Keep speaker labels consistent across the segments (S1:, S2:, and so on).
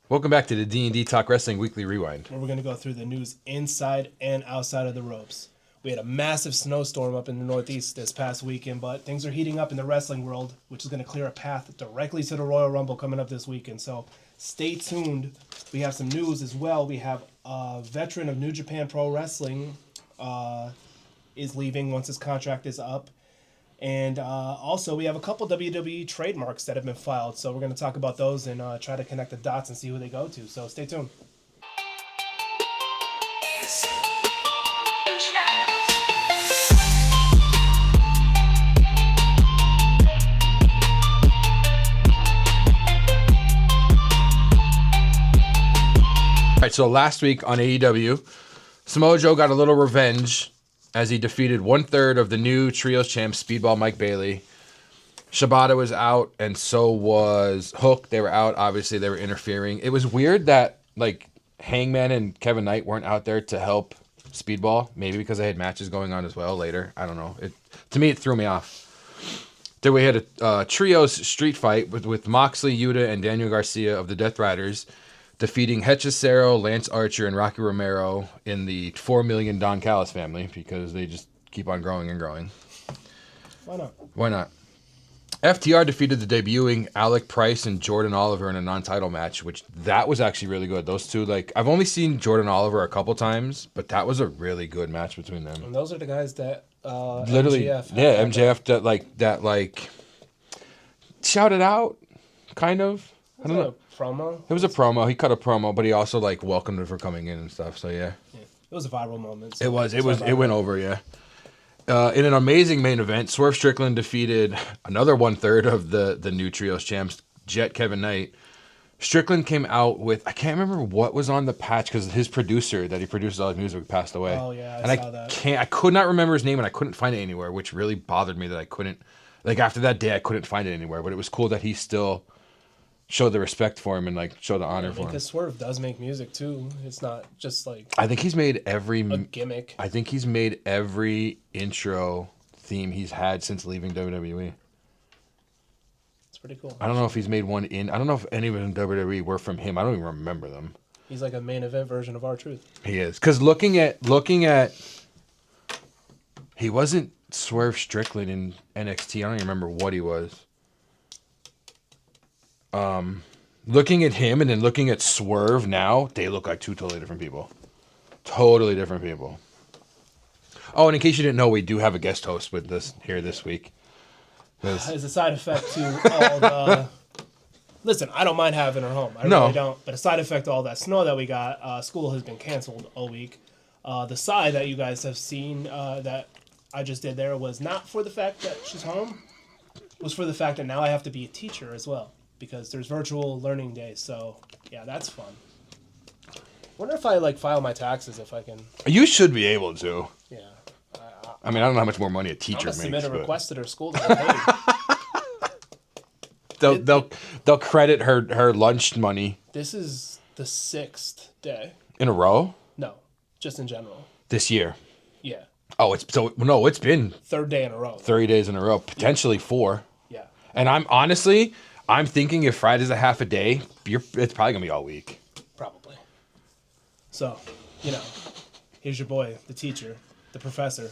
S1: Welcome back to the D&D Talk Wrestling Weekly Rewind.
S2: where we're going to go through the news inside and outside of the ropes. We had a massive snowstorm up in the Northeast this past weekend, but things are heating up in the wrestling world, which is going to clear a path directly to the Royal Rumble coming up this weekend. So stay tuned. We have some news as well. We have a veteran of New Japan Pro Wrestling is leaving once his contract is up. And also, we have a couple WWE trademarks that have been filed. So we're going to talk about those and try to connect the dots and see who they go to. So stay tuned.
S1: All right, so last week on AEW, Samoa Joe got a little revenge as he defeated 1/3 of the new Trios champ, Speedball Mike Bailey. Shibata was out, and so was Hook. They were out. Obviously, they were interfering. It was weird that, like, Hangman and Kevin Knight weren't out there to help Speedball. Maybe because they had matches going on as well later. I don't know. To me, it threw me off. Then we had a Trios street fight with Moxley, Yuta, and Daniel Garcia of the Death Riders defeating Hechicero, Lance Archer, and Rocky Romero in the 4 million Don Callis family because they just keep on growing and growing.
S2: Why not?
S1: Why not? FTR defeated the debuting Alec Price and Jordan Oliver in a non-title match, which that was actually really good. Those two, like, I've only seen Jordan Oliver a couple times, but that was a really good match between them.
S2: And those are the guys that
S1: literally, MJF that shouted out, kind of. I don't know.
S2: Promo.
S1: It was a promo. He cut a promo, but he also like welcomed her for coming in and stuff. So yeah.
S2: It was a viral moment. So
S1: it was. It went over. Yeah. In an amazing main event, Swerve Strickland defeated another 1/3 of the new Trios champs, Jet Kevin Knight. Strickland came out with, I can't remember what was on the patch because his producer that he produces all his music passed away.
S2: Oh yeah,
S1: I
S2: saw that.
S1: I could not remember his name and I couldn't find it anywhere, which really bothered me that I couldn't. Like after that day, I couldn't find it anywhere. But it was cool that he still show the respect for him and like show the honor for him.
S2: Because Swerve does make music too. It's not just like
S1: I think he's made every
S2: gimmick.
S1: I think he's made every intro theme he's had since leaving WWE.
S2: It's pretty cool.
S1: I don't know if he's made one in. I don't know if any of them in WWE were from him. I don't even remember them.
S2: He's like a main event version of R-Truth.
S1: He is, because looking at, he wasn't Swerve Strickland in NXT. I don't even remember what he was. Looking at him and then looking at Swerve now, they look like two totally different people. Totally different people. Oh, and in case you didn't know, we do have a guest host with us here this week.
S2: As a side effect to all the... Listen, I don't mind having her home. I really don't. But a side effect to all that snow that we got, school has been canceled all week. The side that you guys have seen that I just did there was not for the fact that she's home. It was for the fact that now I have to be a teacher as well. Because there's virtual learning days, so yeah, that's fun. Wonder if I file my taxes if I can.
S1: You should be able to.
S2: Yeah.
S1: I mean, I don't know how much more money a teacher makes.
S2: Submit a request to their school to get
S1: paid. they'll credit her lunch money.
S2: This is the 6th day
S1: In a row?
S2: No, just in general.
S1: This year.
S2: Yeah.
S1: Oh, it's been
S2: 3rd day in a row.
S1: 30 days in a row, potentially 4.
S2: Yeah.
S1: And I'm thinking if Friday's a half a day, it's probably gonna be all week.
S2: Probably. So, here's your boy, the teacher, the professor.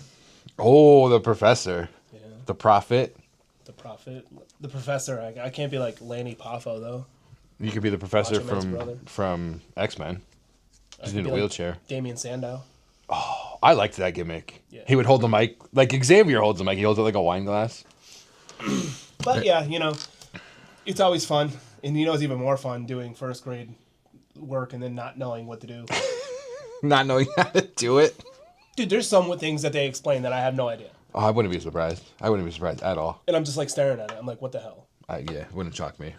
S1: Oh, the professor.
S2: Yeah.
S1: The prophet.
S2: The prophet. The professor. I can't be like Lanny Poffo, though.
S1: You could be the professor
S2: Macho Man's brother.
S1: from X-Men. He's in a wheelchair.
S2: Like Damien Sandow.
S1: Oh, I liked that gimmick.
S2: Yeah.
S1: He would hold the mic like Xavier holds the mic. He holds it like a wine glass.
S2: But yeah, it's always fun. And it's even more fun doing first grade work and then not knowing what to do.
S1: Not knowing how to do it.
S2: Dude, there's some things that they explain that I have no idea.
S1: Oh, I wouldn't be surprised. I wouldn't be surprised at all.
S2: And I'm just staring at it. I'm like, what the hell?
S1: Yeah, it wouldn't shock me.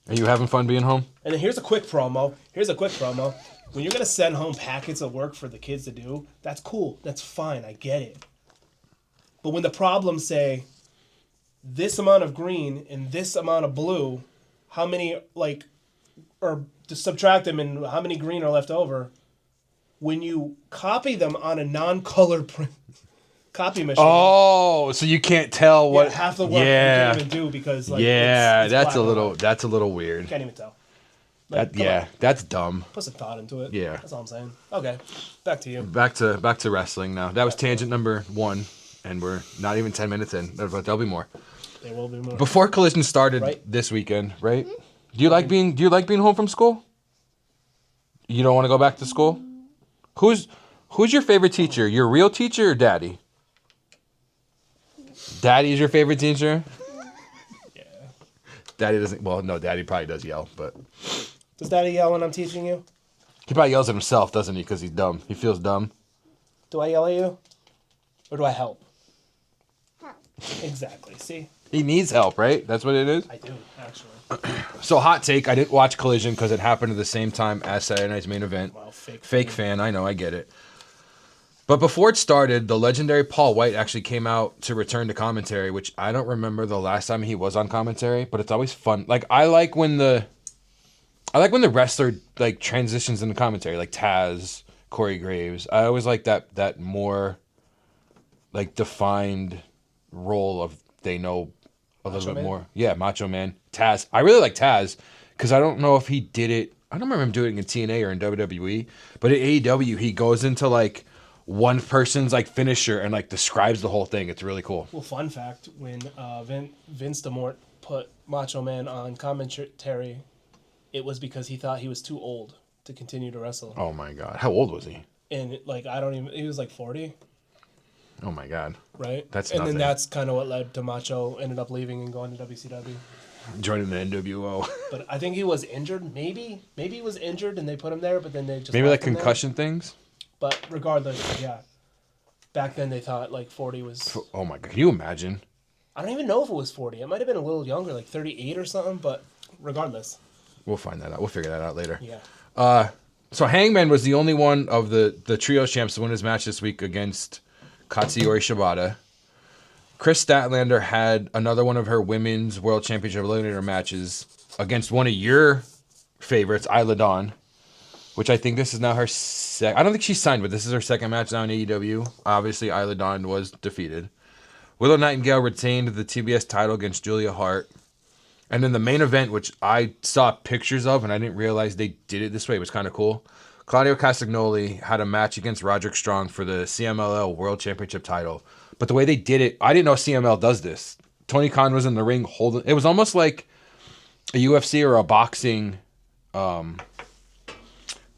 S1: Are you having fun being home?
S2: And then here's a quick promo. When you're going to send home packets of work for the kids to do, that's cool. That's fine. I get it. But when the problems say this amount of green and this amount of blue, how many, or to subtract them and how many green are left over, when you copy them on a non-color print copy machine.
S1: Oh, so you can't tell what
S2: half the work you can't even do because
S1: that's
S2: it's
S1: a little weird.
S2: You can't even tell. Like, come
S1: Yeah,
S2: on,
S1: that's dumb.
S2: put some thought into it.
S1: Yeah.
S2: That's all I'm saying. Okay, back to you.
S1: Back to wrestling now. That was tangent number 1, and we're not even 10 minutes in. But there'll be more.
S2: There will be more.
S1: Before Collision started
S2: Right.
S1: this weekend, right? Do you like being home from school? You don't want to go back to school? Who's your favorite teacher? Your real teacher or Daddy? Daddy's your favorite teacher?
S2: Yeah.
S1: Daddy doesn't. Well, no, Daddy probably does yell, but
S2: Does Daddy yell when I'm teaching you?
S1: he probably yells at himself, doesn't he? Because he's dumb. He feels dumb.
S2: Do I yell at you? Or do I help? Exactly. See?
S1: He needs help, right? That's what it is.
S2: I do, actually.
S1: So, hot take. I didn't watch Collision because it happened at the same time as Saturday night's main event.
S2: Wow,
S1: Fake fan. I know. I get it. But before it started, the legendary Paul White actually came out to return to commentary, which I don't remember the last time he was on commentary, but it's always fun. Like I like when the wrestler like transitions into commentary, like Taz, Corey Graves. I always like that more like defined role of they know a little bit more. Yeah, Macho Man. Taz. I really like Taz because I don't know if he did it. I don't remember him doing it in TNA or in WWE, but at AEW he goes into like one person's like finisher and like describes the whole thing. It's really cool.
S2: Well, fun fact, when Vince DeMort put Macho Man on commentary, it was because he thought he was too old to continue to wrestle.
S1: Oh my god. How old was he?
S2: And like he was like 40,
S1: Oh my god.
S2: right?
S1: That's
S2: and
S1: nothing.
S2: then that's kind of what led to Macho ended up leaving and going to WCW.
S1: Joining the NWO.
S2: But I think he was injured. Maybe he was injured and they put him there, but then they just
S1: Maybe like
S2: left him there.
S1: concussion things?
S2: But regardless, yeah. Back then they thought like 40 was.
S1: Oh my god. Can you imagine?
S2: I don't even know if it was 40. It might have been a little younger, like 38 or something. But regardless,
S1: We'll find that out. We'll figure that out later.
S2: yeah.
S1: So Hangman was the only one of the trio champs to win his match this week against Katsuyori Shibata. Chris Statlander had another one of her women's world championship eliminator matches against one of your favorites, Isla Dawn, which I think this is now her I don't think she's signed, but this is her second match now in AEW. Obviously, Isla Dawn was defeated. Willow Nightingale retained the TBS title against Julia Hart. And then the main event, which I saw pictures of and I didn't realize they did it this way, it was kind of cool. Claudio Castagnoli had a match against Roderick Strong for the CMLL World Championship title. But the way they did it, I didn't know CML does this. Tony Khan was in the ring holding... It was almost like a UFC or a boxing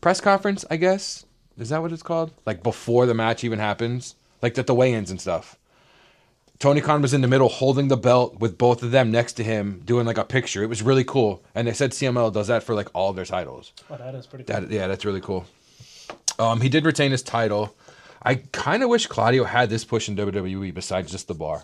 S1: press conference, I guess. Is that what it's called? Like before the match even happens? Like at the weigh-ins and stuff. Tony Khan was in the middle holding the belt with both of them next to him doing like a picture. It was really cool. And they said CML does that for like all of their titles.
S2: Oh, that is pretty cool.
S1: That's really cool. He did retain his title. I kind of wish Claudio had this push in WWE besides just the bar.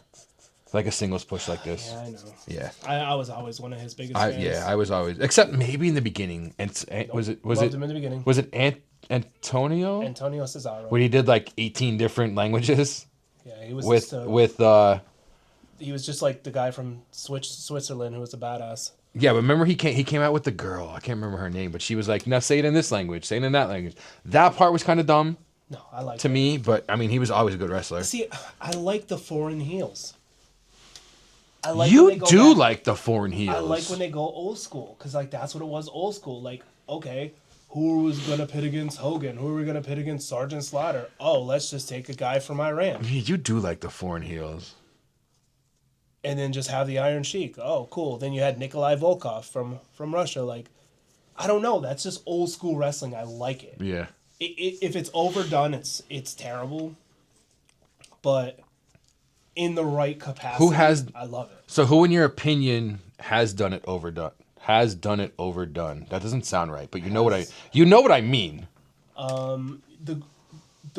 S1: Like a singles push like this.
S2: Yeah, I know.
S1: Yeah.
S2: I was always one of his biggest fans.
S1: I was always, except maybe in the beginning. And was it
S2: Loved him in the beginning.
S1: Was it Antonio?
S2: Antonio Cesaro.
S1: When he did like 18 different languages
S2: Yeah, he was
S1: he
S2: was just like the guy from Switzerland who was a badass.
S1: Yeah, but remember he came out with the girl. I can't remember her name, but she was like, "Now say it in this language, say it in that language." That part was kind of dumb
S2: No, I like
S1: to me, but I mean, he was always a good wrestler.
S2: See, I like the foreign heels. I like
S1: You
S2: when they go
S1: do
S2: back.
S1: like the foreign heels.
S2: I like when they go old school because like that's what it was old school. Like, okay, who was gonna pit against Hogan? Who are we gonna pit against Sergeant Slaughter? Oh, let's just take a guy from Iran
S1: You do like the foreign heels.
S2: and then just have the Iron Sheik. Oh, cool. Then you had Nikolai Volkov from Russia. Like, I don't know. That's just old school wrestling. I like it.
S1: Yeah.
S2: If it's overdone, it's terrible. But in the right capacity, I love it.
S1: So who, in your opinion, has done it overdone? Has done it overdone? That doesn't sound right, but you know what I mean.
S2: The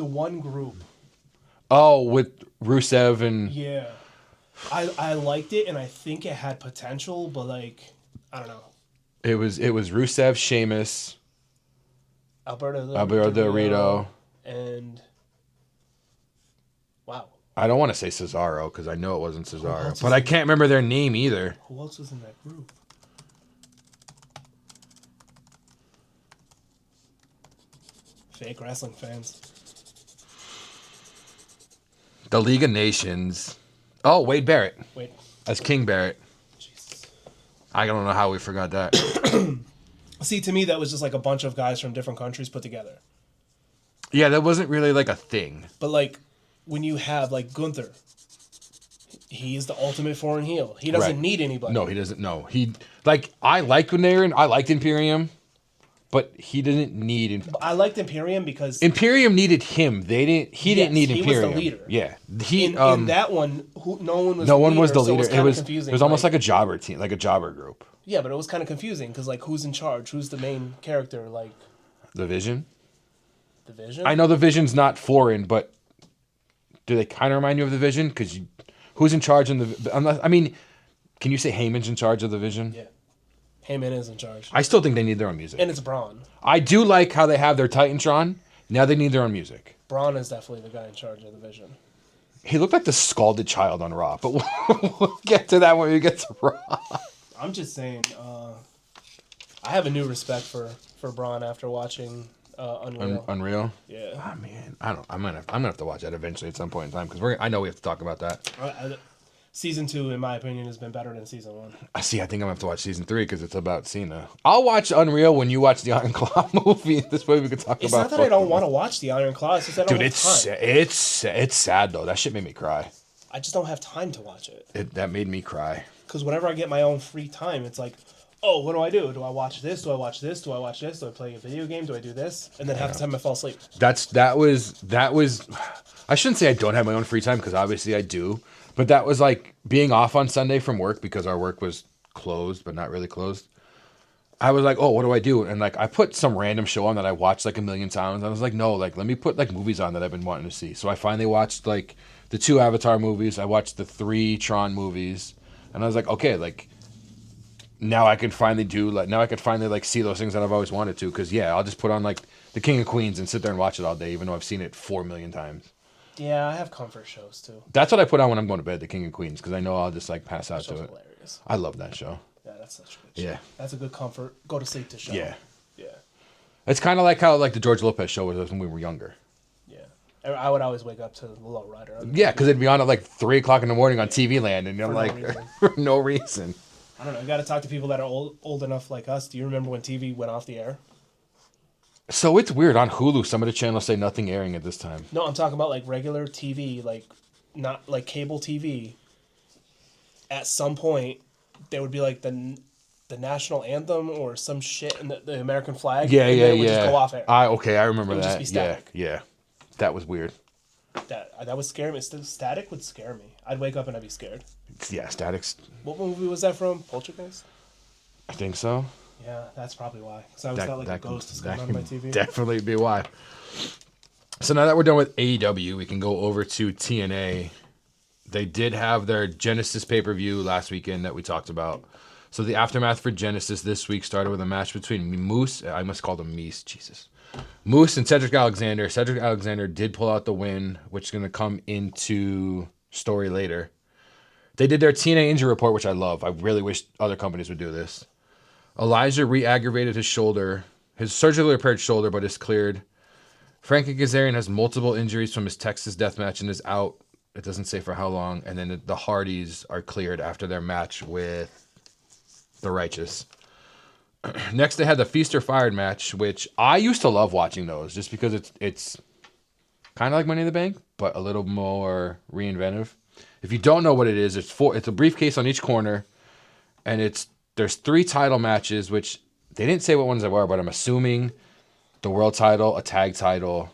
S2: one group.
S1: Oh, with Rusev and
S2: Yeah. I liked it and I think it had potential, but like I don't know.
S1: it was Rusev, Sheamus,
S2: Alberto
S1: Del Rio,
S2: and wow.
S1: I don't want to say Cesaro because I know it wasn't Cesaro,
S2: else
S1: but
S2: is
S1: I
S2: in
S1: can't remember their name either.
S2: Who else was in that group? Fake wrestling fans.
S1: The League of Nations. Oh, Wade Barrett
S2: Wait.
S1: as King Barrett.
S2: Jesus.
S1: I don't know how we forgot that.
S2: See, to me, that was just like a bunch of guys from different countries put together.
S1: Yeah, that wasn't really like a thing.
S2: But like, when you have like Gunther, he's the ultimate foreign heel. He doesn't
S1: Right.
S2: need anybody.
S1: No, he doesn't. No, I liked when they were in. I liked Imperium, but he didn't need.
S2: I liked Imperium because
S1: Imperium needed him. They didn't. He didn't need
S2: he was
S1: Imperium.
S2: the leader.
S1: Yeah, he.
S2: in that one, no one was.
S1: no
S2: the
S1: one
S2: leader,
S1: was the
S2: so
S1: leader.
S2: It was, confusing.
S1: It was almost like a jobber team, like a jobber group.
S2: Yeah, but it was kind of confusing because like who's in charge? Who's the main character? Like
S1: The Vision.
S2: the Vision.
S1: I know the Vision's not foreign, but do they kind of remind you of the Vision? Because who's in charge in the? Unless, I mean, can you say Heyman's in charge of the Vision?
S2: Yeah, Heyman is in charge,
S1: I still think they need their own music.
S2: and it's Braun.
S1: I do like how they have their Titantron. Now they need their own music.
S2: Braun is definitely the guy in charge of the Vision.
S1: He looked like the scalded child on Raw, but we'll get to that when we get to Raw.
S2: I'm just saying, I have a new respect for Braun after watching Unreal.
S1: Unreal.
S2: Yeah.
S1: Oh man, I'm gonna have to watch that eventually at some point in time because I know we have to talk about that.
S2: Season 2, in my opinion, has been better than Season 1.
S1: I think I'm gonna have to watch season 3 because it's about Cena. I'll watch Unreal when you watch the Iron Claw movie. This way we can talk
S2: It's
S1: about.
S2: not that I don't want to watch the Iron Claw. It's just I don't
S1: Dude,
S2: have time.
S1: it's sad though. That shit made me cry.
S2: I just don't have time to watch it.
S1: That made me cry.
S2: Because whenever I get my own free time, it's like, oh, what do I do? Do I watch this? Do I watch this? Do I watch this? Do I play a video game? Do I do this? And then half the time I fall asleep.
S1: That was. I shouldn't say I don't have my own free time because obviously I do. But that was like being off on Sunday from work because our work was closed, but not really closed. I was like, oh, what do I do? And like I put some random show on that I watched like a million times. I was like, no, like let me put like movies on that I've been wanting to see. So I finally watched like the 2 Avatar movies. I watched the 3 Tron movies, and I was like, okay, like now I can finally see those things that I've always wanted to. Because yeah, I'll just put on like The King of Queens and sit there and watch it all day, even though I've seen it 4 million times.
S2: Yeah, I have comfort shows too.
S1: That's what I put on when I'm going to bed, The King of Queens, because I know I'll just like pass out
S2: That show's
S1: to it.
S2: hilarious.
S1: I love that show.
S2: Yeah, that's such a good show.
S1: Yeah.
S2: That's a good comfort. Go to sleep to show.
S1: Yeah.
S2: Yeah.
S1: It's kind of like how like the George Lopez show was when we were younger.
S2: Yeah. I would always wake up to the Low Rider.
S1: Yeah, because it'd be on at like 3 o'clock in the morning on TV Land, and I'm
S2: For no
S1: like,
S2: reason.
S1: for no reason.
S2: I don't know. You got to talk to people that are old enough like us. Do you remember when TV went off the air?
S1: So it's weird. On Hulu, some of the channels say nothing airing at this time.
S2: No, I'm talking about like regular TV, like not like cable TV. At some point, there would be like the national anthem or some shit in the American flag.
S1: Yeah,
S2: and
S1: yeah,
S2: then it would
S1: yeah.
S2: just go off air.
S1: I remember
S2: It would
S1: that.
S2: just be static.
S1: Yeah. That was weird.
S2: That would scare me. Static would scare me. I'd wake up and I'd be scared.
S1: Yeah, Static's.
S2: What movie was that from? Poltergeist?
S1: I think so.
S2: Yeah, that's probably why. Because I always felt like a ghost is going
S1: that
S2: on my
S1: can
S2: TV.
S1: definitely be why. So now that we're done with AEW, we can go over to TNA. They did have their Genesis pay-per-view last weekend that we talked about. So the aftermath for Genesis this week started with a match between Moose, I must call them Meese, Jesus. Moose and Cedric Alexander. Cedric Alexander did pull out the win, which is going to come into story later. They did their TNA injury report, which I love. I really wish other companies would do this. Elijah re-aggravated his shoulder, his surgically repaired shoulder, but is cleared. Frankie Kazarian has multiple injuries from his Texas death match and is out. It doesn't say for how long. And then the Hardys are cleared after their match with the Righteous. Next, they had the Feast or Fired match, which I used to love watching those just because it's kind of like Money in the Bank, but a little more reinventive. If you don't know what it is, it's a briefcase on each corner, and there's 3 title matches, which they didn't say what ones they were, but I'm assuming the world title, a tag title,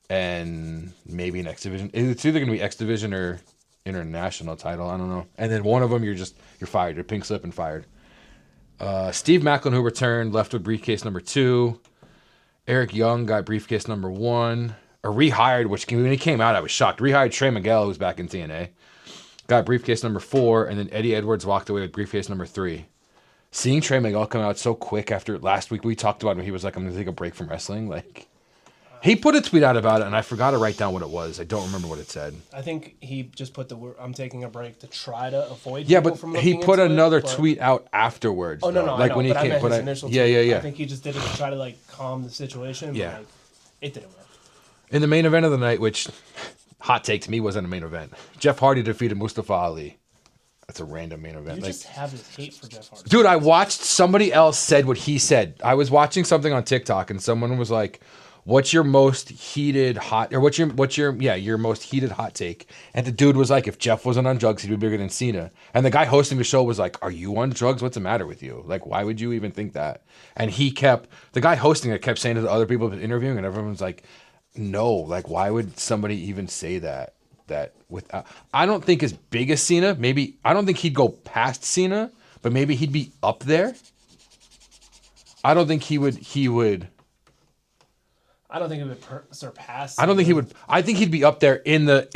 S1: and maybe an X Division. It's either going to be X Division or international title. I don't know. And then one of them, you're fired. You're pink slip and fired. Steve Macklin, who returned, left with briefcase number 2. Eric Young got briefcase number 1. Or rehired, which when he came out, I was shocked. Rehired Trey Miguel, who's back in TNA. Got briefcase number 4, and then Eddie Edwards walked away with briefcase number 3. Seeing Trey Miguel come out so quick after last week, we talked about him. He was like, I'm going to take a break from wrestling. Like, he put a tweet out about it, and I forgot to write down what it was. I don't remember what it said.
S2: I think he just put the word, I'm taking a break to try to avoid
S1: Yeah,
S2: people
S1: but
S2: from
S1: he
S2: looking
S1: put
S2: into
S1: another
S2: it, but-
S1: tweet out afterwards.
S2: Oh, no,
S1: though.
S2: no,
S1: like
S2: I know,
S1: when he
S2: but
S1: came,
S2: I meant his initial
S1: yeah,
S2: tweet.
S1: yeah, yeah.
S2: I think he just did it to try to, like, calm the situation.
S1: Yeah.
S2: But, like, it didn't work.
S1: In the main event of the night, which, hot take to me, wasn't a main event, Jeff Hardy defeated Mustafa Ali. That's a random main event.
S2: You
S1: Like,
S2: just have this hate for Jeff Hardy.
S1: dude, I watched somebody else said what he said. I was watching something on TikTok and someone was like, "What's your most heated hot or your most heated hot take?" And the dude was like, "If Jeff wasn't on drugs, he'd be bigger than Cena." And the guy hosting the show was like, "Are you on drugs? What's the matter with you? Like, why would you even think that?" And the guy hosting it kept saying to the other people interviewing, and everyone was like, "No, like, why would somebody even say that?" I don't think as big as Cena. Maybe I don't think he'd go past Cena, but maybe he'd be up there. I don't think he would.
S2: I don't think it would surpass.
S1: I don't think he would. I think he'd be up there in the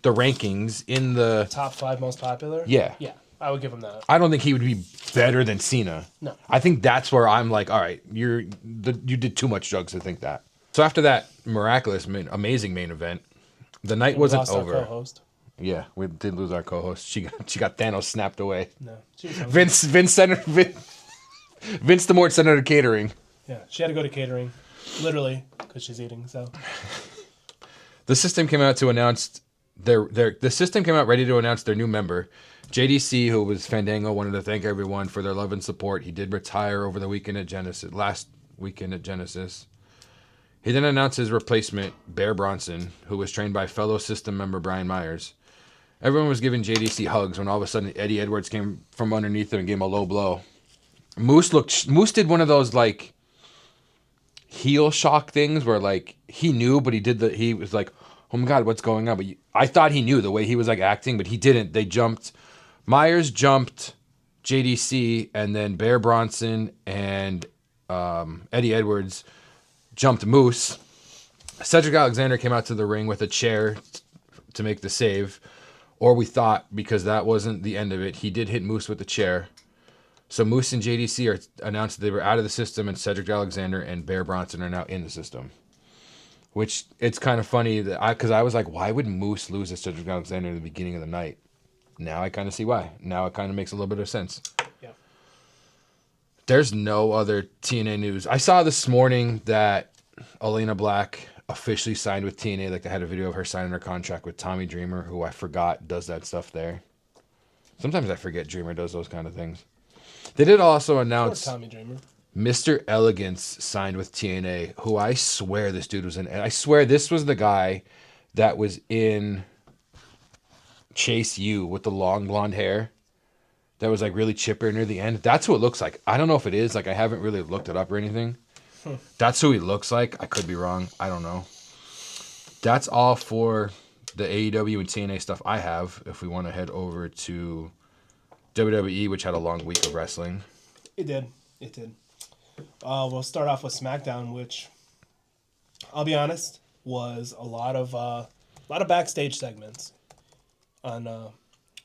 S1: rankings in the
S2: top 5 most popular.
S1: Yeah.
S2: Yeah, I would give him that.
S1: I don't think he would be better than Cena.
S2: No.
S1: I think that's where I'm like, all right, you did too much drugs to think that. So after that amazing main event, the night wasn't
S2: lost
S1: over.
S2: Our co-host.
S1: Yeah, we did lose our co-host. She got Thanos snapped away.
S2: No, she was hungry.
S1: Vince the Mort sent her to catering.
S2: Yeah, she had to go to catering, literally, because she's eating. So
S1: the system came out to announce the system came out ready to announce their new member. JDC, who was Fandango, wanted to thank everyone for their love and support. He did retire over the weekend at Genesis, last weekend at Genesis. He then announced his replacement, Bear Bronson, who was trained by fellow system member Brian Myers. Everyone was giving JDC hugs when all of a sudden Eddie Edwards came from underneath him and gave him a low blow. Moose did one of those like heel shock things where like he knew, but he was like, "Oh my God, what's going on?" But I thought he knew the way he was like acting, but he didn't. Myers jumped JDC, and then Bear Bronson and Eddie Edwards jumped Moose. Cedric Alexander came out to the ring with a chair to make the save, or we thought, because that wasn't the end of it. He did hit Moose with the chair. So Moose and JDC announced that they were out of the system, and Cedric Alexander and Bear Bronson are now in the system. Which, it's kind of funny, because I was like, why would Moose lose to Cedric Alexander in the beginning of the night? Now I kind of see why. Now it kind of makes a little bit of sense.
S2: yeah,
S1: There's no other TNA news. I saw this morning that Elena Black officially signed with TNA. Like, they had a video of her signing her contract with Tommy Dreamer, who I forgot does that stuff there. Sometimes I forget Dreamer does those kind of things. They did also announce
S2: Tommy Dreamer.
S1: Mr. Elegance signed with TNA, who I swear this dude was in. And I swear this was the guy that was in Chase U with the long blonde hair that was like really chipper near the end. That's who it looks like. I don't know if it is. Like, I haven't really looked it up or anything. That's who he looks like. I could be wrong. I don't know. That's all for the AEW and TNA stuff I have. If we want to head over to WWE, which had a long week of wrestling.
S2: It did. We'll start off with SmackDown, which, I'll be honest, was a lot of backstage segments on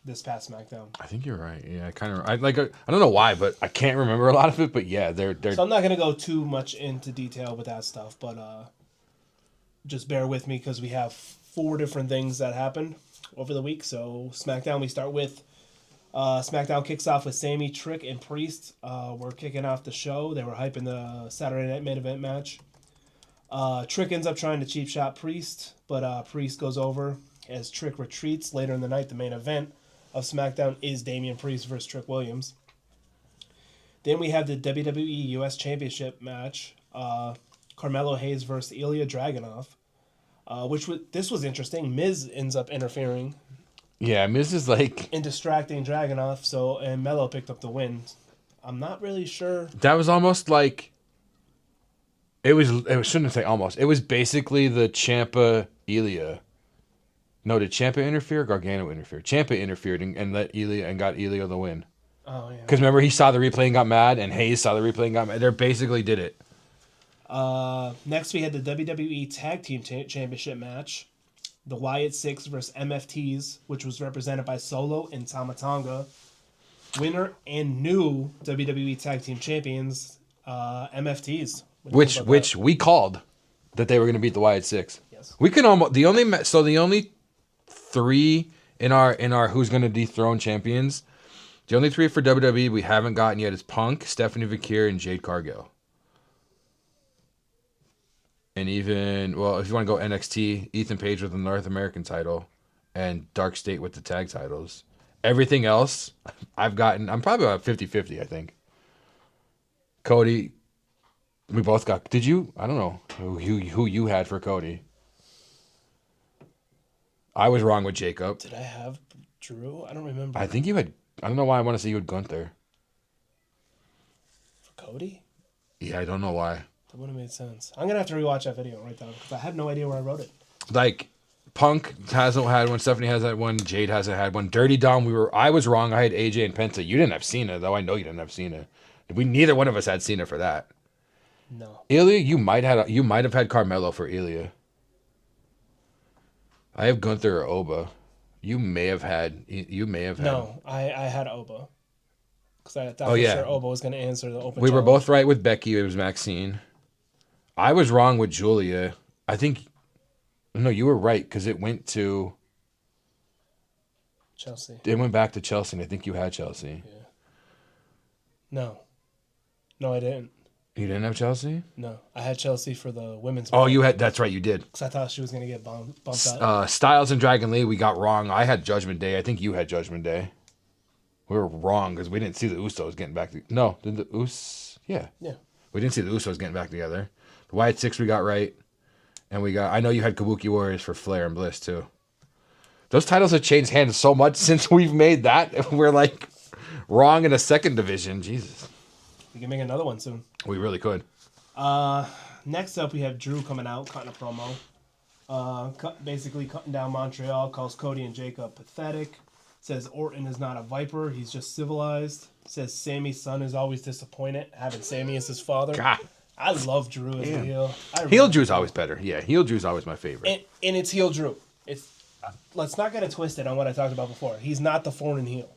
S2: this past SmackDown.
S1: I think you're right. Yeah, I don't know why, but I can't remember a lot of it. But yeah, they're.
S2: So I'm not gonna go too much into detail with that stuff, but just bear with me because we have 4 different things that happened over the week. So SmackDown, we start with SmackDown kicks off with Sammy, Trick, and Priest. We're kicking off the show. They were hyping the Saturday Night Main Event match. Trick ends up trying to cheap shot Priest, but Priest goes over as Trick retreats. Later in the night, the main event of SmackDown is Damian Priest versus Trick Williams. Then we have the WWE US Championship match, Carmelo Hayes versus Ilya Dragunov, this was interesting. Miz ends up interfering.
S1: Yeah, Miz is like...
S2: and distracting Dragunov, and Melo picked up the win. I'm not really sure.
S1: That was almost like... It shouldn't say almost. It was basically the Ciampa Ilya. No, did Ciampa interfere or Gargano interfere? Ciampa interfered and let Ilya and got Ilya the win.
S2: Oh, yeah.
S1: Because remember, he saw the replay and got mad, and Hayes saw the replay and got mad. They basically did it.
S2: Next, we had the WWE Tag Team Championship match. The Wyatt Six versus MFTs, which was represented by Solo and Tama Tonga. Winner and new WWE Tag Team Champions, MFTs.
S1: Which we called that they were going to beat the Wyatt Six.
S2: Yes.
S1: We can almost... The only 3 in our who's going to dethrone champions... The only 3 for WWE we haven't gotten yet is Punk, Stephanie Vakir, and Jade Cargill. And even, well, if you want to go NXT, Ethan Page with the North American title and Dark State with the tag titles. Everything else, I'm probably about 50-50, I think. Cody, we both got, did you? I don't know who you had for Cody. I was wrong with Jacob.
S2: Did I have Drew? I don't remember.
S1: I think you had, I don't know why I want to say you had Gunther.
S2: For Cody?
S1: Yeah, I don't know why.
S2: That would have made sense. I'm going to have to rewatch that video right down because I had no idea where I wrote it.
S1: Like, Punk hasn't had one. Stephanie has had one. Jade hasn't had one. Dirty Dom, I was wrong. I had AJ and Penta. You didn't have Cena, though. I know you didn't have Cena. Neither one of us had Cena for that.
S2: No.
S1: Ilya, you might have had Carmelo for Ilya. I have Gunther or Oba. You may have had.
S2: No, I had Oba. Because I thought sure Oba was going to answer the open
S1: We were
S2: challenge.
S1: both right with Becky. It was Maxine. I was wrong with Julia. I think. No, you were right because it went to
S2: Chelsea.
S1: It went back to Chelsea, and I think you had Chelsea.
S2: Yeah. No, I didn't.
S1: You didn't have Chelsea?
S2: No, I had Chelsea for the women's.
S1: Oh, you had. That's right, you did.
S2: Because I thought she was going to get bumped up.
S1: Styles and Dragon Lee, we got wrong. I had Judgment Day. I think you had Judgment Day. We were wrong because we didn't see the Usos getting back. No, did the Us? Yeah.
S2: Yeah.
S1: We didn't see the Usos getting back together. The Wyatt Six we got right, and I know you had Kabuki Warriors for Flair and Bliss too. Those titles have changed hands so much since we've made that. We're like wrong in a second division. Jesus.
S2: We can make another one soon.
S1: We really could.
S2: Next up, we have Drew coming out, cutting a promo. Basically cutting down Montreal, calls Cody and Jacob pathetic. Says Orton is not a Viper, he's just civilized. Says Sammy's son is always disappointed, having Sammy as his father.
S1: God.
S2: I love Drew as a heel.
S1: Heel Drew's always better. Yeah, heel Drew's always my favorite.
S2: And it's heel Drew. Let's not get it twisted on what I talked about before. He's not the foreign heel.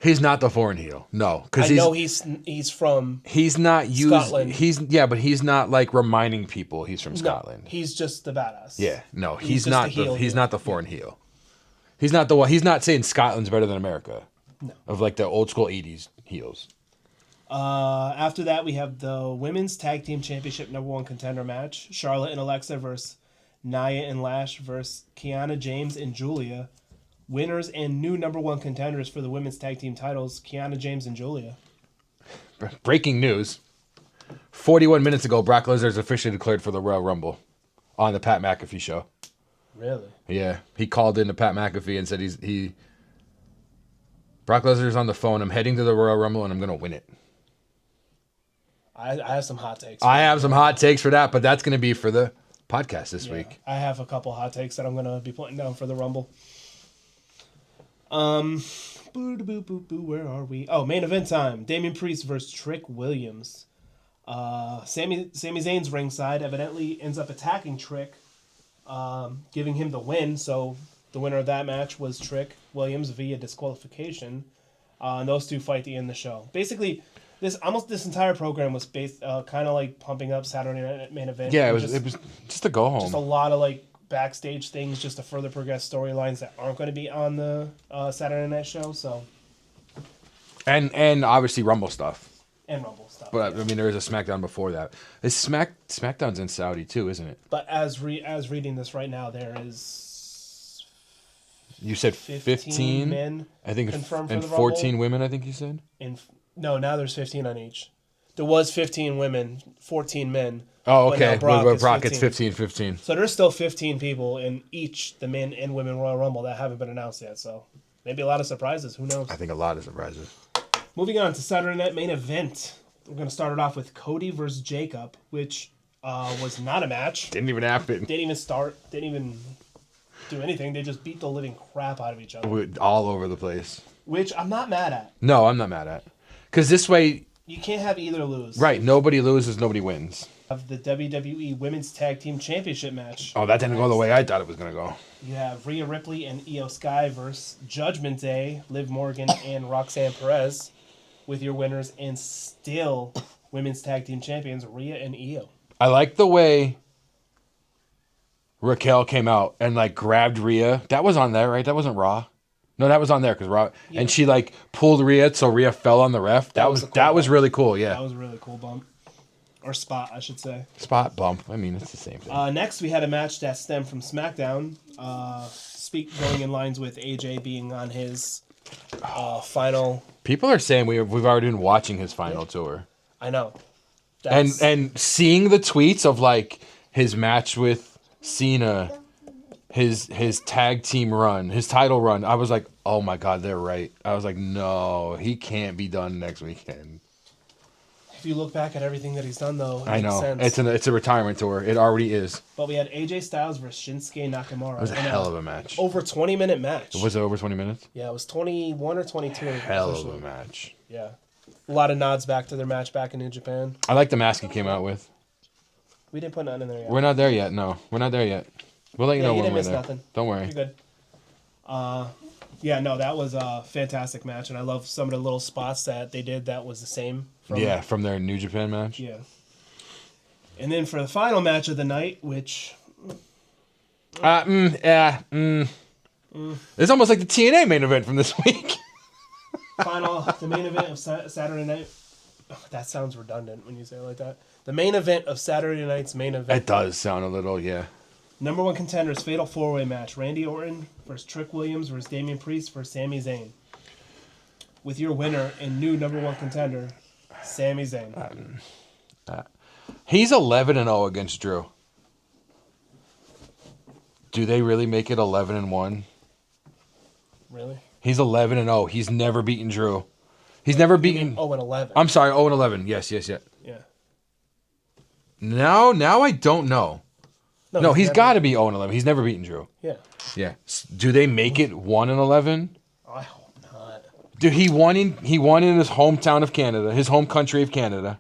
S1: He's not the foreign heel. No, because
S2: I know he's from.
S1: He's not used.
S2: Scotland.
S1: But he's not like reminding people he's from Scotland.
S2: He's just the badass.
S1: Yeah, no,
S2: He's
S1: he's not. He's not the foreign heel. He's not the one. He's not saying Scotland's better than America.
S2: No.
S1: Of like the old school '80s heels.
S2: After that, we have the women's tag team championship #1 contender match: Charlotte and Alexa versus Nia and Lash versus Kiana James and Julia. Winners and new #1 contenders for the women's tag team titles: Kiana James and Julia.
S1: Breaking news: 41 minutes ago, Brock Lesnar is officially declared for the Royal Rumble on the Pat McAfee show.
S2: Really?
S1: Yeah, he called in to Pat McAfee and said Brock Lesnar's on the phone. I'm heading to the Royal Rumble and I'm gonna win it.
S2: I have some hot takes.
S1: I have some hot takes for that, but that's gonna be for the podcast this week.
S2: I have a couple hot takes that I'm gonna be putting down for the Rumble. Where are we? Oh, main event time. Damian Priest versus Trick Williams. Sami Zayn's ringside evidently ends up attacking Trick, giving him the win. So the winner of that match was Trick Williams via disqualification. And those two fight to end the show. Basically, this entire program was based kind of like pumping up Saturday Night Main Event.
S1: Yeah, it was just a go home.
S2: Just a lot of like backstage things just to further progress storylines that aren't going to be on the Saturday Night show. So,
S1: and obviously Rumble stuff.
S2: And Rumble stuff.
S1: But I mean, there was a SmackDown before that. This SmackDown's in Saudi too, isn't it?
S2: But as reading this right now, there is.
S1: You said 15
S2: men.
S1: I think,
S2: confirmed
S1: and
S2: for the
S1: 14
S2: Rumble.
S1: women. I think you said.
S2: No, now there's 15 on each. There was 15 women, 14 men.
S1: Oh, okay.
S2: But
S1: Brock, it's 15.
S2: So there's still 15 people in each the men and women Royal Rumble that haven't been announced yet. So maybe a lot of surprises. Who knows?
S1: I think a lot of surprises.
S2: Moving on to Saturday Night Main Event. We're going to start it off with Cody versus Jacob, which was not a match.
S1: Didn't even happen.
S2: Didn't even start. Didn't even do anything. They just beat the living crap out of each other.
S1: We're all over the place.
S2: Which I'm not mad at.
S1: No, I'm not mad at. Because this way...
S2: You can't have either lose.
S1: Right. Nobody loses, nobody wins.
S2: Of the WWE Women's Tag Team Championship match.
S1: Oh, that didn't go the way I thought it was going to go.
S2: You have Rhea Ripley and Io Sky versus Judgment Day, Liv Morgan and Roxanne Perez, with your winners and still Women's Tag Team Champions, Rhea and Io.
S1: I like the way Raquel came out and like grabbed Rhea. That was on there, right? That wasn't Raw. No, that was on there because Raw. Yeah. And she like pulled Rhea so Rhea fell on the ref. That was really cool. Yeah,
S2: that was a really cool bump. Or spot, I should say.
S1: Spot bump. I mean, it's the same thing.
S2: Next, we had a match that stemmed from SmackDown. Going in lines with AJ being on his final.
S1: People are saying we've already been watching his final tour.
S2: I know.
S1: And seeing the tweets of like his match with Cena, his tag team run, his title run, I was like, oh my god, they're right. I was like, no, he can't be done next weekend.
S2: If you look back at everything that he's done, though,
S1: I know
S2: sense.
S1: it's a retirement tour. It already is.
S2: But we had AJ Styles versus Shinsuke Nakamura.
S1: It was a hell of a match.
S2: Over 20-minute match.
S1: Was it over 20 minutes?
S2: Yeah, it was 21 or 22.
S1: Hell of a match.
S2: Yeah. A lot of nods back to their match back in New Japan.
S1: I like the mask he came out with.
S2: We didn't put nothing in there yet.
S1: We're not there yet. No, we're not there yet. We'll let you know
S2: you
S1: when
S2: didn't
S1: we're
S2: miss
S1: there.
S2: nothing.
S1: Don't worry.
S2: You're good. Yeah, no, that was a fantastic match, and I love some of the little spots that they did that was the same.
S1: From their New Japan match.
S2: Yeah. And then for the final match of the night, which...
S1: It's almost like the TNA main event from this week.
S2: The main event of Saturday night. Oh, that sounds redundant when you say it like that. The main event of Saturday night's main event.
S1: It does sound a little, yeah.
S2: Number one contenders fatal 4-way match: Randy Orton versus Trick Williams versus Damian Priest versus Sami Zayn. With your winner and new number one contender, Sami Zayn.
S1: He's 11-0 against Drew. Do they really make it 11-1?
S2: Really?
S1: He's 11-0. He's never beaten Drew. He's never beaten.
S2: 0-11.
S1: I'm sorry, 0-11. Yes.
S2: Yeah.
S1: Now I don't know. No, he's got to be 0-11. He's never beaten Drew.
S2: Yeah.
S1: Yeah. Do they make it 1-11?
S2: I hope not.
S1: Dude, he won in his hometown of Canada, his home country of Canada.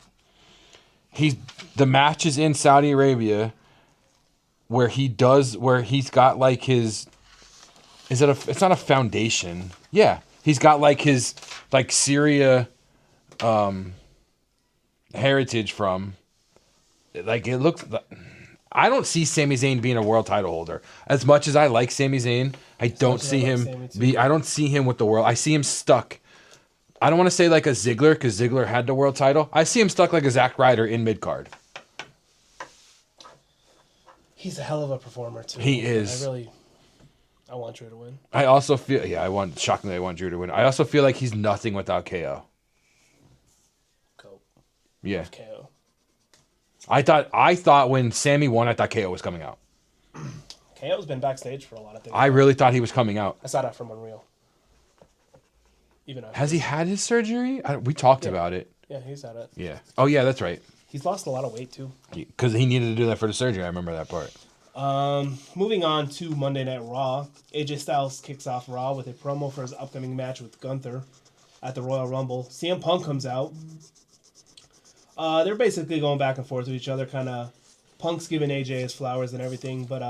S1: The match is in Saudi Arabia, where he's got like his. It's not a foundation. Yeah, he's got like his like Syria, heritage from. Like it looks. I don't see Sami Zayn being a world title holder. As much as I like Sami Zayn, I don't see him be. I don't see him with the world. I see him stuck. I don't want to say like a Ziggler because Ziggler had the world title. I see him stuck like a Zack Ryder in mid card.
S2: He's a hell of a performer too.
S1: He is.
S2: I want Drew to win.
S1: I also feel shockingly I want Drew to win. I also feel like he's nothing without KO.
S2: Cool.
S1: Yeah.
S2: KO.
S1: I thought when Sammy won, I thought KO was coming out.
S2: KO's been backstage for a lot of things.
S1: I really thought he was coming out.
S2: I saw that from Unreal.
S1: Has he had his surgery? We talked about it.
S2: Yeah, he's had it.
S1: Yeah. Oh yeah, that's right.
S2: He's lost a lot of weight too.
S1: Because he needed to do that for the surgery. I remember that part.
S2: Moving on to Monday Night Raw, AJ Styles kicks off Raw with a promo for his upcoming match with Gunther at the Royal Rumble. CM Punk comes out. They're basically going back and forth with each other, kind of. Punk's giving AJ his flowers and everything, but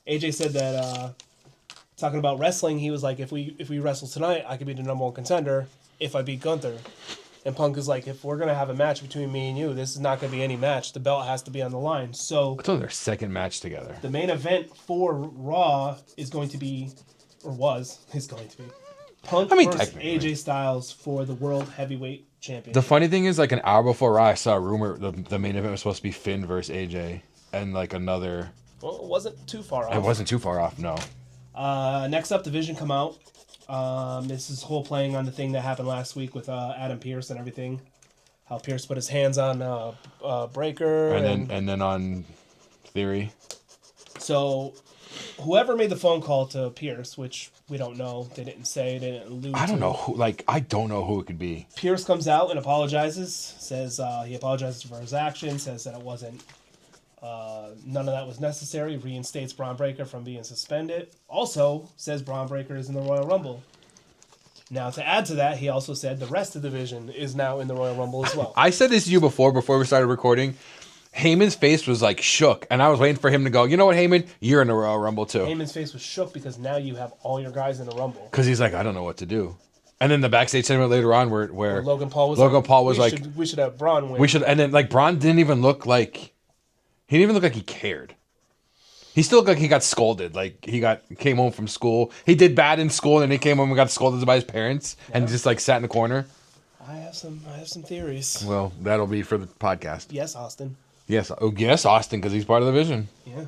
S2: AJ said that talking about wrestling, he was like, if we wrestle tonight, I could be the number one contender if I beat Gunther. And Punk is like, if we're going to have a match between me and you, this is not going to be any match. The belt has to be on the line. So
S1: it's only their second match together.
S2: The main event for Raw is going to be Punk versus AJ Styles for the World Heavyweight Championship.
S1: The funny thing is, like an hour before Raw, I saw a rumor the main event was supposed to be Finn versus AJ and like another.
S2: Well, it wasn't too far off.
S1: It wasn't too far off, no.
S2: Next up, Division come out. This is whole playing on the thing that happened last week with Adam Pearce and everything. How Pearce put his hands on Breaker.
S1: And then on Theory.
S2: So whoever made the phone call to Pearce, which we don't know, they didn't say, they didn't allude to.
S1: I don't know who it could be.
S2: Pearce comes out and apologizes, says he apologizes for his actions, says that it wasn't, none of that was necessary, reinstates Braun Breaker from being suspended. Also says Braun Breaker is in the Royal Rumble. Now, to add to that, he also said the rest of the division is now in the Royal Rumble as well.
S1: I said this to you before we started recording. Heyman's face was like shook, and I was waiting for him to go, you know what, Heyman? You're in the Royal Rumble too.
S2: Heyman's face was shook because now you have all your guys in the Rumble.
S1: Because he's like, I don't know what to do. And then the backstage segment later on where
S2: Logan Paul was we should have Braun win.
S1: And then like Braun didn't even look like he cared. He still looked like he got scolded. Like he came home from school. He did bad in school, and he came home and got scolded by his parents, and just like sat in the corner.
S2: I have some theories.
S1: Well, that'll be for the podcast.
S2: Yes, Austin.
S1: Yes, Austin, because he's part of the Vision.
S2: Yeah.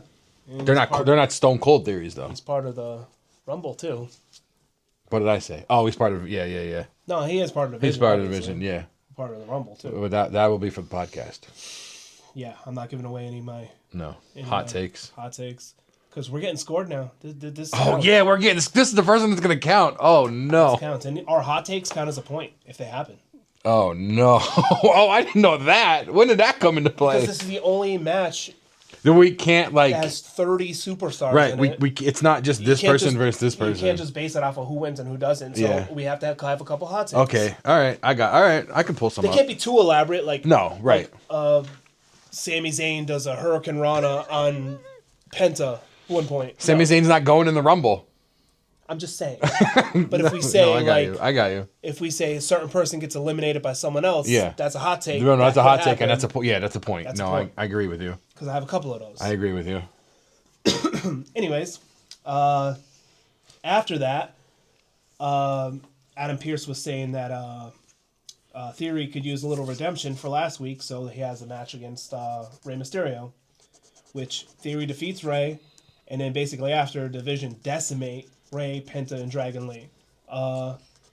S1: They're not stone cold theories though.
S2: He's part of the Rumble too.
S1: What did I say? Oh, he's part of. Yeah.
S2: No, he is part of the division.
S1: He's part of the
S2: obviously.
S1: division. Yeah.
S2: Part of the Rumble too.
S1: But that will be for the podcast.
S2: Yeah, I'm not giving away any of my
S1: Hot takes.
S2: Hot takes, because we're getting scored now. This
S1: Oh
S2: counts.
S1: yeah, we're getting. This is the first one that's gonna count. Oh no.
S2: This counts, and our hot takes count as a point if they happen.
S1: Oh no. Oh, I didn't know that. When did that come into play?
S2: Because this is the only match
S1: Then we can't like.
S2: that has 30 superstars.
S1: Right.
S2: In
S1: We
S2: it.
S1: it's not just this
S2: can't
S1: person
S2: just-
S1: versus this person.
S2: You can't just base it off of who wins and who doesn't. So
S1: Yeah.
S2: we have to have a couple hot takes.
S1: Okay. All right. I can pull some
S2: They
S1: up.
S2: can't be too elaborate. Like
S1: No. Right.
S2: Sami Zayn does a Hurricane Rana on Penta at one point.
S1: Sami Zayn's not going in the Rumble.
S2: I'm just saying. But if we say
S1: I got you.
S2: if we say a certain person gets eliminated by someone else,
S1: Yeah.
S2: that's a hot take.
S1: No, that's
S2: That
S1: a hot
S2: could
S1: take, and
S2: happen,
S1: that's a yeah, that's a point.
S2: That's a
S1: No,
S2: point.
S1: I agree with you.
S2: because I have a couple of those.
S1: I agree with you.
S2: Anyways, after that, Adam Pearce was saying that Theory could use a little redemption for last week, so he has a match against Rey Mysterio, which Theory defeats Rey, and then basically after division decimate Rey, Penta, and Dragon Lee.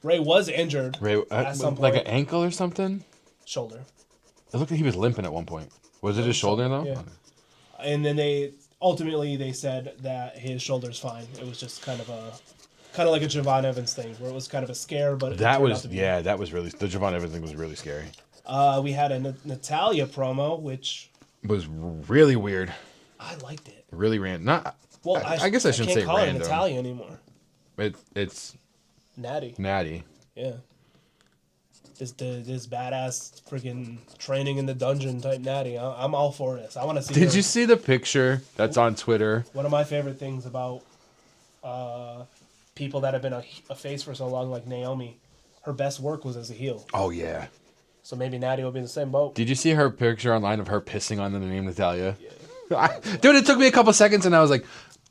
S2: Rey was injured at some
S1: like
S2: point.
S1: an ankle or something.
S2: Shoulder.
S1: It looked like he was limping at one point. Was it his shoulder though?
S2: Yeah. And then they said that his shoulder's fine. It was just kind of like a Javon Evans thing, where it was kind of a scare, but
S1: That was really the Javon Evans thing was really scary.
S2: We had a Natalia promo, which
S1: It was really weird.
S2: I liked it.
S1: Really random. Not.
S2: Well,
S1: I guess I shouldn't
S2: can't
S1: say
S2: call
S1: random.
S2: it Natalia anymore.
S1: It's
S2: Natty.
S1: natty.
S2: Yeah. This badass freaking training in the dungeon type Natty. I'm all for this. I want to see.
S1: Did
S2: her.
S1: you see the picture that's on Twitter?
S2: One of my favorite things about people that have been a face for so long, like Naomi, her best work was as a heel.
S1: Oh yeah.
S2: So maybe Natty will be in the same boat.
S1: Did you see her picture online of her pissing on the name Natalia? Yeah. Dude, it took me a couple seconds and I was like,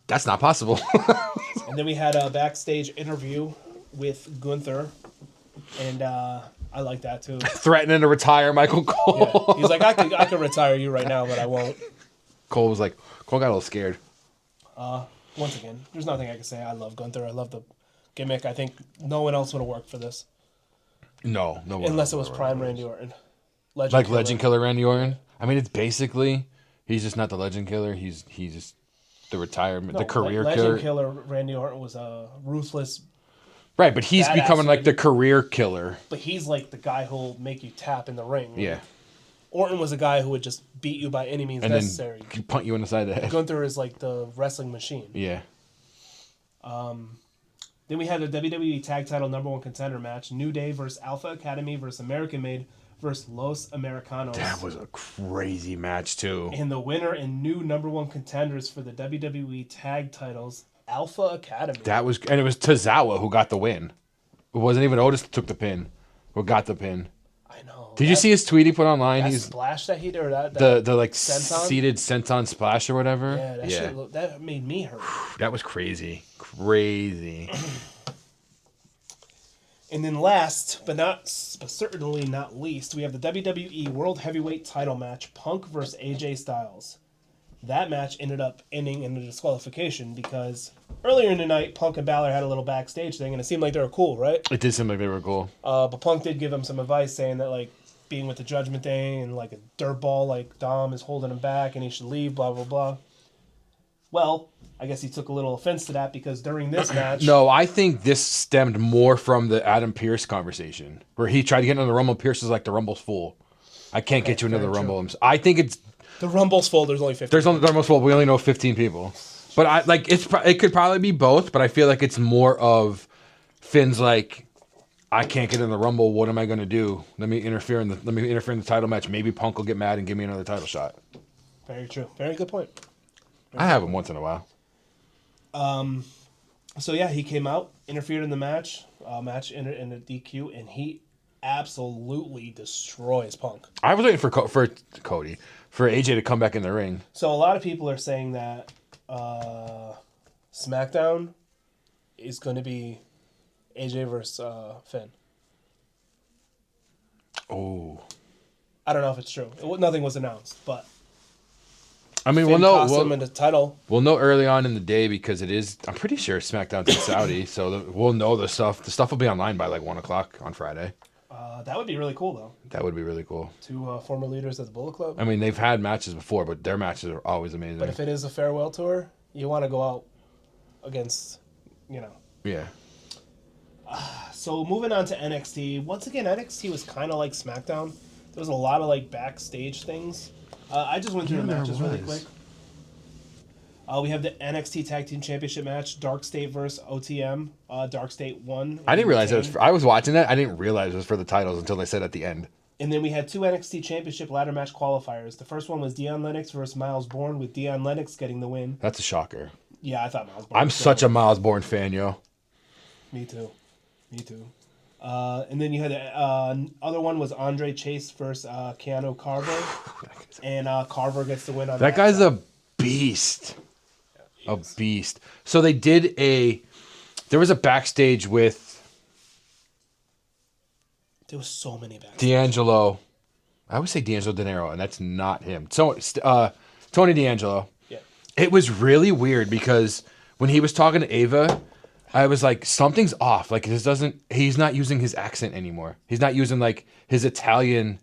S1: that's not possible.
S2: And then we had a backstage interview with Gunther, and I like that too.
S1: Threatening to retire Michael Cole.
S2: Yeah. He's like, I could retire you right now, but I won't.
S1: Cole got a little scared.
S2: Once again, there's nothing I can say. I love Gunther. I love the gimmick. I think no one else would have worked for this.
S1: No.
S2: Unless it was Prime Randy Orton.
S1: Legend Killer Randy Orton? I mean, it's basically, he's just not the Legend Killer. He's just the retirement, the career killer.
S2: Legend Killer Randy Orton was a ruthless.
S1: Right, but he's
S2: Badass
S1: becoming like the
S2: Randy.
S1: career killer.
S2: But he's like the guy who'll make you tap in the ring.
S1: Yeah.
S2: Orton was a guy who would just beat you by any means
S1: And
S2: necessary.
S1: then punt you in the side of the head.
S2: Gunther is like the wrestling machine.
S1: Yeah.
S2: Then we had the WWE Tag Title #1 contender match: New Day versus Alpha Academy versus American Made versus Los Americanos.
S1: That was a crazy match, too.
S2: And the winner and new #1 contenders for the WWE Tag Titles, Alpha Academy.
S1: And it was Tozawa who got the win. It wasn't even Otis that took the pin, who got the pin.
S2: I know.
S1: Did you see his tweet he put online?
S2: that
S1: He's
S2: splash that he did, or that
S1: the like
S2: senton?
S1: seated senton splash or whatever.
S2: Yeah, that made me hurt.
S1: That was crazy. Crazy.
S2: And then last, but certainly not least, we have the WWE World Heavyweight Title match: Punk versus AJ Styles. That match ended up ending in a disqualification because earlier in the night, Punk and Balor had a little backstage thing, and it seemed like they were cool, right?
S1: It did seem like they were cool.
S2: But Punk did give him some advice, saying that like being with the Judgment Day and like a dirtball like Dom is holding him back, and he should leave. Blah blah blah. Well, I guess he took a little offense to that because during this match,
S1: No, I think this stemmed more from the Adam Pearce conversation where he tried to get into the Rumble. Pearce is like, the Rumble's full. I can't get you into the
S2: very
S1: Rumble. I think it's
S2: the Rumble's full. There's only 50.
S1: there's only the Rumble's full. We only know 15 people, but I like it could probably be both. But I feel like it's more of Finn's like, I can't get in the Rumble. What am I going to do? Let me interfere in the title match. Maybe Punk will get mad and give me another title shot.
S2: Very true. Very good point.
S1: I have him once in a while.
S2: So yeah, he came out, interfered in the match. Match in a DQ, and he absolutely destroys Punk.
S1: I was waiting for Cody, for AJ to come back in the ring.
S2: So a lot of people are saying that SmackDown is going to be AJ versus Finn.
S1: Oh,
S2: I don't know if it's true. Nothing was announced, but
S1: I mean,
S2: Finn cost him in the title.
S1: We'll know early on in the day because it is. I'm pretty sure SmackDown's in Saudi, so we'll know the stuff. The stuff will be online by like 1:00 on Friday.
S2: That would be really cool, though.
S1: That would be really cool.
S2: Two former leaders of the Bullet Club.
S1: I mean, they've had matches before, but their matches are always amazing.
S2: But if it is a farewell tour, you want to go out against,
S1: Yeah.
S2: So moving on to NXT. Once again, NXT was kind of like SmackDown. There was a lot of like backstage things. I just went through the matches really quick. We have the NXT Tag Team Championship match, Dark State versus OTM. Dark State won.
S1: I didn't realize it was. I was watching that. I didn't realize it was for the titles until they said at the end.
S2: And then we had two NXT Championship ladder match qualifiers. The first one was Dion Lennox versus Miles Bourne, with Dion Lennox getting the win.
S1: That's a shocker.
S2: Yeah, I thought Miles Bourne.
S1: I'm such a Miles Bourne fan, yo.
S2: Me too. And then you had the other one was Andre Chase versus Keanu Carver. And Carver gets the win on that.
S1: That guy's a beast. A beast. So they did there was a backstage with
S2: there was so many backstage.
S1: D'Angelo. I would say D'Angelo De Niro, and that's not him. So Tony D'Angelo.
S2: Yeah.
S1: It was really weird because when he was talking to Ava, I was like, something's off. Like he's not using his accent anymore. He's not using like his Italian,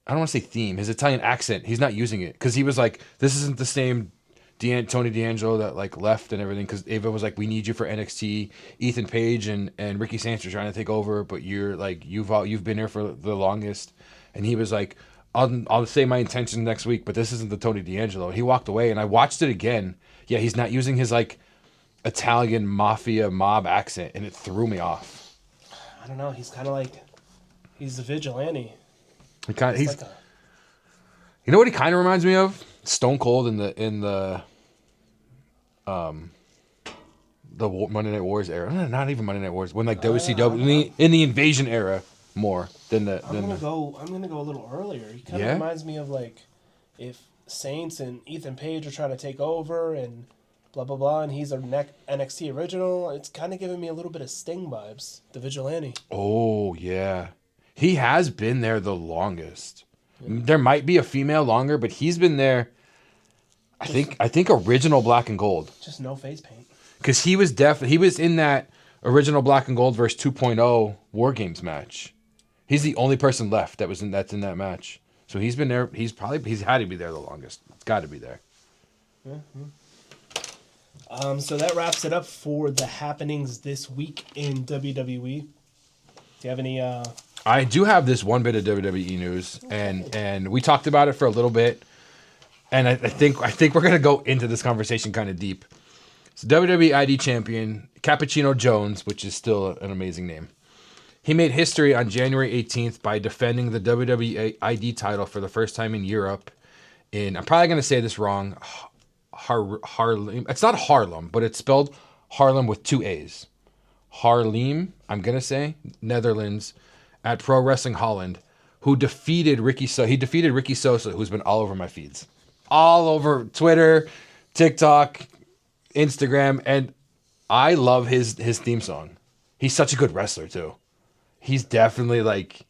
S1: I don't want to say theme, his Italian accent. He's not using it because he was like, this isn't the same Tony D'Angelo that like left and everything. Because Ava was like, we need you for NXT. Ethan Page and Ricky Sanchez are trying to take over, but you're like, you've been here for the longest. And he was like, I'll say my intentions next week, but this isn't the Tony D'Angelo. He walked away, and I watched it again. Yeah, he's not using his like Italian mafia mob accent, and it threw me off.
S2: I don't know. He's kind of like, he's a vigilante.
S1: You know what he kind of reminds me of? Stone Cold in the Monday Night Wars era. Not even Monday Night Wars. When like WCW in the Invasion era more than the.
S2: I'm gonna go a little earlier. He kind of reminds me of like if Saints and Ethan Page are trying to take over and blah blah blah, and he's a NXT original. It's kind of giving me a little bit of Sting vibes. The vigilante.
S1: Oh yeah, he has been there the longest. There might be a female longer, but he's been there. I think original Black and Gold.
S2: Just no face paint.
S1: Because he was in that original Black and Gold versus 2.0 War Games match. He's the only person left that's in that match. So he's been there. He's had to be there the longest. It's got to be there.
S2: Mm-hmm. So that wraps it up for the happenings this week in WWE. Do you have any?
S1: I do have this one bit of WWE news, and we talked about it for a little bit, and I think we're gonna go into this conversation kind of deep. So WWE ID champion Cappuccino Jones, which is still an amazing name, he made history on January 18th by defending the WWE ID title for the first time in Europe. I'm probably gonna say this wrong. Harlem. It's not Harlem, but it's spelled Harlem with two A's. Haarlem, I'm gonna say, Netherlands. At Pro Wrestling Holland, who defeated Ricky Sosa. He defeated Ricky Sosa, who's been all over my feeds. All over Twitter, TikTok, Instagram, and I love his theme song. He's such a good wrestler, too. He's definitely like...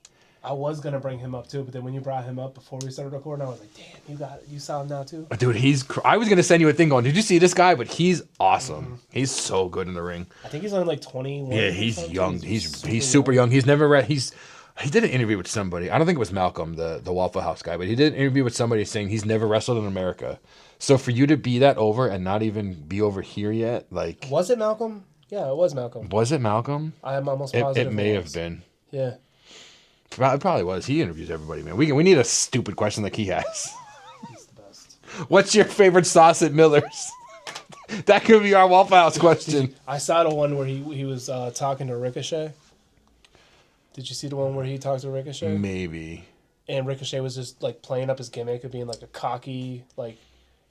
S2: I was going to bring him up, too, but then when you brought him up before we started recording, I was like, damn, you saw him now, too?
S1: Dude, I was going to send you a thing going, did you see this guy? But he's awesome. Mm-hmm. He's so good in the ring.
S2: I think he's only like 21.
S1: Yeah, he's young. He's super young. He's never he did an interview with somebody. I don't think it was Malcolm, the Waffle House guy, but he did an interview with somebody saying he's never wrestled in America. So for you to be that over and not even be over here yet, like...
S2: Was it Malcolm? Yeah, it was Malcolm.
S1: Was it Malcolm?
S2: I'm almost positive
S1: it may have been.
S2: Yeah.
S1: It probably was. He interviews everybody, man. We need a stupid question like he has.
S2: He's the best.
S1: What's your favorite sauce at Miller's? That could be our Waffle House question.
S2: I saw the one where he was talking to Ricochet. Did you see the one where he talked to Ricochet?
S1: Maybe.
S2: And Ricochet was just like playing up his gimmick of being like a cocky like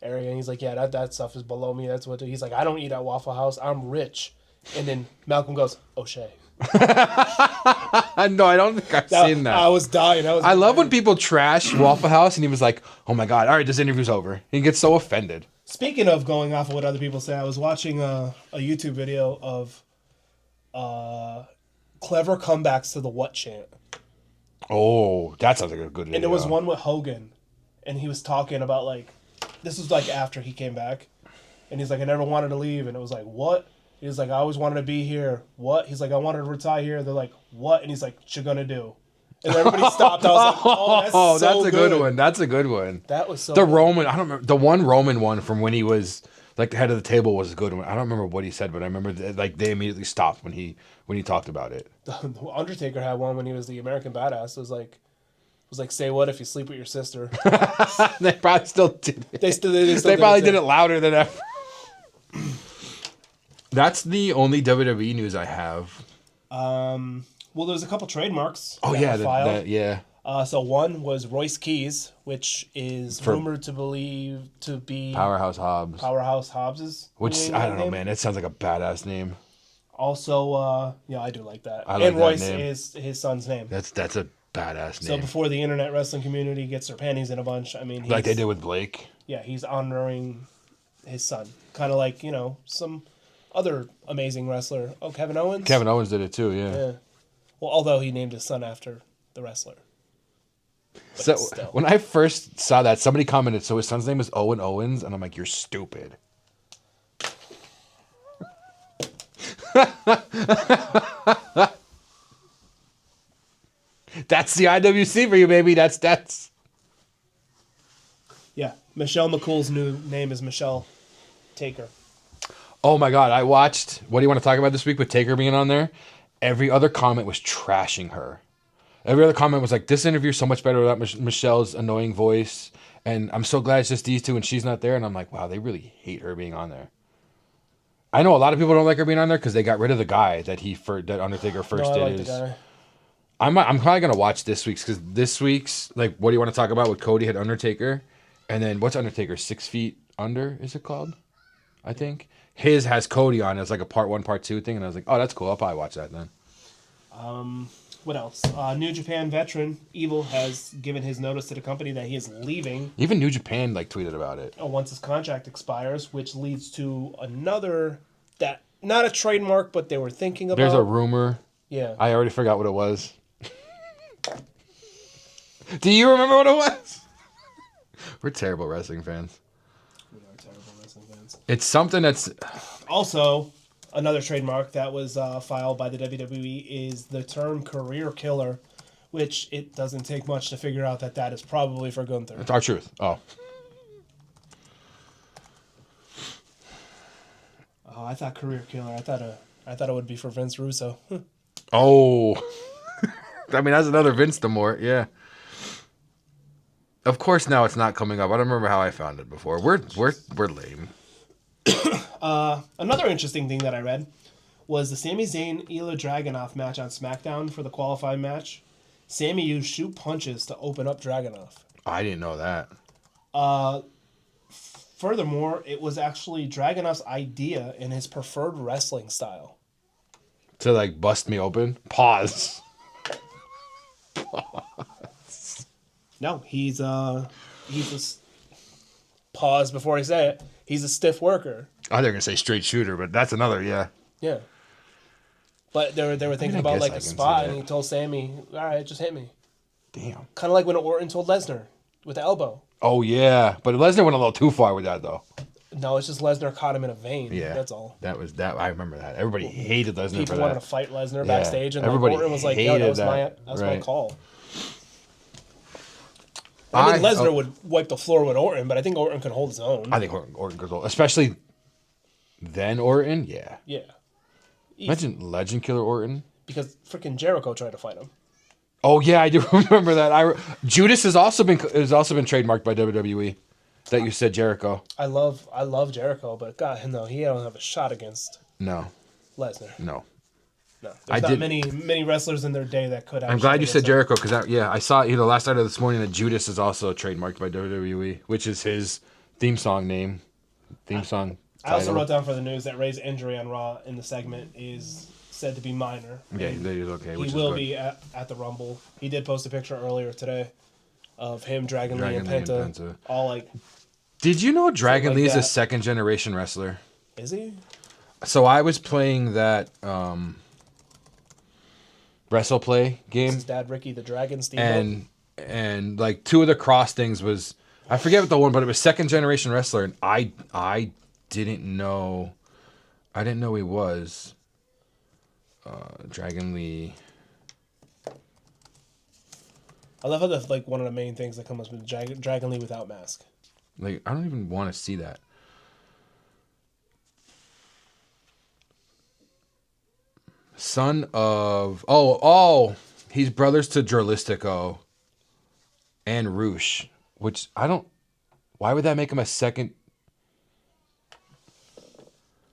S2: area, and he's like, yeah, that stuff is below me. That's what he's like. I don't eat at Waffle House. I'm rich. And then Malcolm goes, O'Shea.
S1: No, I don't think I've seen that.
S2: I was dying.
S1: I love when people trash Waffle House, and he was like, "Oh my god, all right, this interview's over." He gets so offended.
S2: Speaking of going off of what other people say, I was watching a YouTube video of clever comebacks to the What chant.
S1: Oh, that sounds like a good video.
S2: And there was one with Hogan, and he was talking about like, this was like after he came back, and he's like, I never wanted to leave, and it was like, what? He was like, I always wanted to be here. What? He's like, I wanted to retire here. They're like, what? And he's like, what you gonna do? And everybody stopped. I was like, oh, that's
S1: a good one. That's a good one.
S2: That was so
S1: the
S2: good.
S1: Roman. I don't remember the one Roman one from when he was like the head of the table was a good one. I don't remember what he said, but I remember like they immediately stopped when he talked about it.
S2: The Undertaker had one when he was the American Badass. It was like, say what if you sleep with your sister?
S1: They probably still did it.
S2: They
S1: probably did it louder than ever. That's the only WWE news I have.
S2: Well, there's a couple trademarks.
S1: Oh yeah, yeah.
S2: So one was Royce Keys, which is rumored to be
S1: Powerhouse Hobbs.
S2: Powerhouse Hobbs's.
S1: Which I don't know, man. That sounds like a badass name.
S2: Also, yeah, I do like that.
S1: I like
S2: and Royce
S1: that name.
S2: is his son's name.
S1: That's a badass name.
S2: So before the internet wrestling community gets their panties in a bunch, I mean,
S1: like they did with Blake.
S2: Yeah, he's honoring his son, kind of like some other amazing wrestler. Oh, Kevin Owens.
S1: Kevin Owens did it too. Yeah.
S2: Well, although he named his son after the wrestler. But
S1: So
S2: still.
S1: when I first saw that, somebody commented, so his son's name is Owen Owens, and I'm like, you're stupid. That's the IWC for you, baby. That's.
S2: Yeah, Michelle McCool's new name is Michelle Taker.
S1: Oh my God! I watched. What do you want to talk about this week with Taker being on there? Every other comment was trashing her. Every other comment was like, "This interview is so much better without Michelle's annoying voice," and I'm so glad it's just these two and she's not there. And I'm like, wow, they really hate her being on there. I know a lot of people don't like her being on there because they got rid of the guy that Undertaker first did.
S2: I like the guy.
S1: I'm probably gonna watch this week's because this week's like, what do you want to talk about with Cody had Undertaker, and then what's Undertaker 6 feet under is it called? I think his has Cody on as like a part 1, part 2 thing, and I was like, oh, that's cool. I'll probably watch that then.
S2: What else? New Japan veteran Evil has given his notice to the company that he is leaving.
S1: Even New Japan like tweeted about it.
S2: Once his contract expires, which leads to another that not a trademark, but they were thinking about.
S1: There's a rumor.
S2: Yeah.
S1: I already forgot what it was. Do you remember what it was? We're terrible wrestling fans.
S2: We are terrible wrestling fans.
S1: It's something that's
S2: Also, another trademark that was filed by the WWE is the term career killer, which it doesn't take much to figure out that is probably for Gunther.
S1: it's our truth. Oh.
S2: Oh, I thought career killer. I thought it would be for Vince Russo.
S1: Oh. I mean, that's another Vince D'Amore. Yeah. Of course, now it's not coming up. I don't remember how I found it before. We're lame.
S2: Another interesting thing that I read was the Sami Zayn Ilya Dragunov match on SmackDown for the qualifying match. Sami used shoot punches to open up Dragunov.
S1: I didn't know that.
S2: Furthermore, it was actually Dragunov's idea and his preferred wrestling style.
S1: To like bust me open. Pause.
S2: No, he's pause before I say it. He's a stiff worker.
S1: Oh, they're gonna say straight shooter, but that's another, yeah.
S2: Yeah. But they were thinking about like a spot, and he told Sammy, "All right, just hit me."
S1: Damn.
S2: Kind of like when Orton told Lesnar with the elbow.
S1: Oh yeah, but Lesnar went a little too far with that though.
S2: No, it's just Lesnar caught him in a vein.
S1: Yeah,
S2: that's all.
S1: That was that. I remember that. Everybody hated Lesnar for that.
S2: People wanted to fight Lesnar backstage, and
S1: everybody
S2: Orton was like, "Yo, that was my call." I mean, Lesnar would wipe the floor with Orton, but I think Orton could hold his own.
S1: I think Orton could hold, especially then Orton. Yeah.
S2: Yeah.
S1: Imagine Legend Killer Orton.
S2: Because freaking Jericho tried to fight him.
S1: Oh yeah, I do remember that. Judas has also been trademarked by WWE. That you said Jericho.
S2: I love Jericho, but God, no, he don't have a shot against.
S1: No.
S2: Lesnar.
S1: No.
S2: No, there's not many wrestlers in their day that could.
S1: I'm glad you said Jericho because I saw last night or this morning that Judas is also trademarked by WWE, which is his theme song name. I
S2: also wrote down for the news that Ray's injury on Raw in the segment is said to be minor.
S1: Yeah, he's okay.
S2: He will be at the Rumble. He did post a picture earlier today of him, Dragon Lee, and Penta. All like.
S1: Did you know Dragon Lee is a second generation wrestler?
S2: Is he?
S1: So I was playing that. WrestlePlay game.
S2: His dad Ricky the Dragon Steamboat.
S1: And like two of the cross things was I forget what the one, but it was second generation wrestler, and I didn't know. I didn't know he was Dragon Lee.
S2: I love how that's like one of the main things that comes with Dragon Lee without mask.
S1: Like, I don't even want to see that. Son of he's brothers to Dralistico and Roosh, which I don't. Why would that make him a second?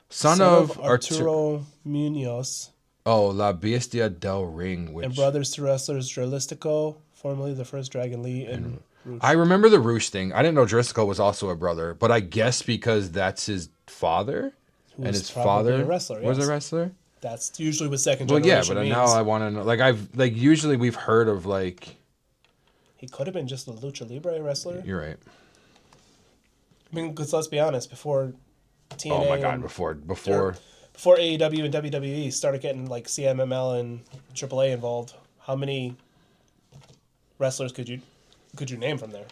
S1: Son of
S2: Arturo Munoz.
S1: Oh, La Bestia del Ring, which
S2: And brothers to wrestlers Dralistico, formerly the first Dragon Lee, and Roosh.
S1: I remember the Roosh thing. I didn't know Dralistico was also a brother, but I guess because that's his father, and his father
S2: a wrestler,
S1: was
S2: yes.
S1: a wrestler.
S2: That's usually what second
S1: Well,
S2: generation
S1: yeah, but
S2: means.
S1: now I want to know. Like usually we've heard of like.
S2: He could have been just a lucha libre wrestler.
S1: You're right.
S2: I mean, because let's be honest, before TNA.
S1: Oh my God!
S2: and-
S1: Before
S2: Before AEW and WWE started getting like CMML and AAA involved, how many wrestlers could you name from there?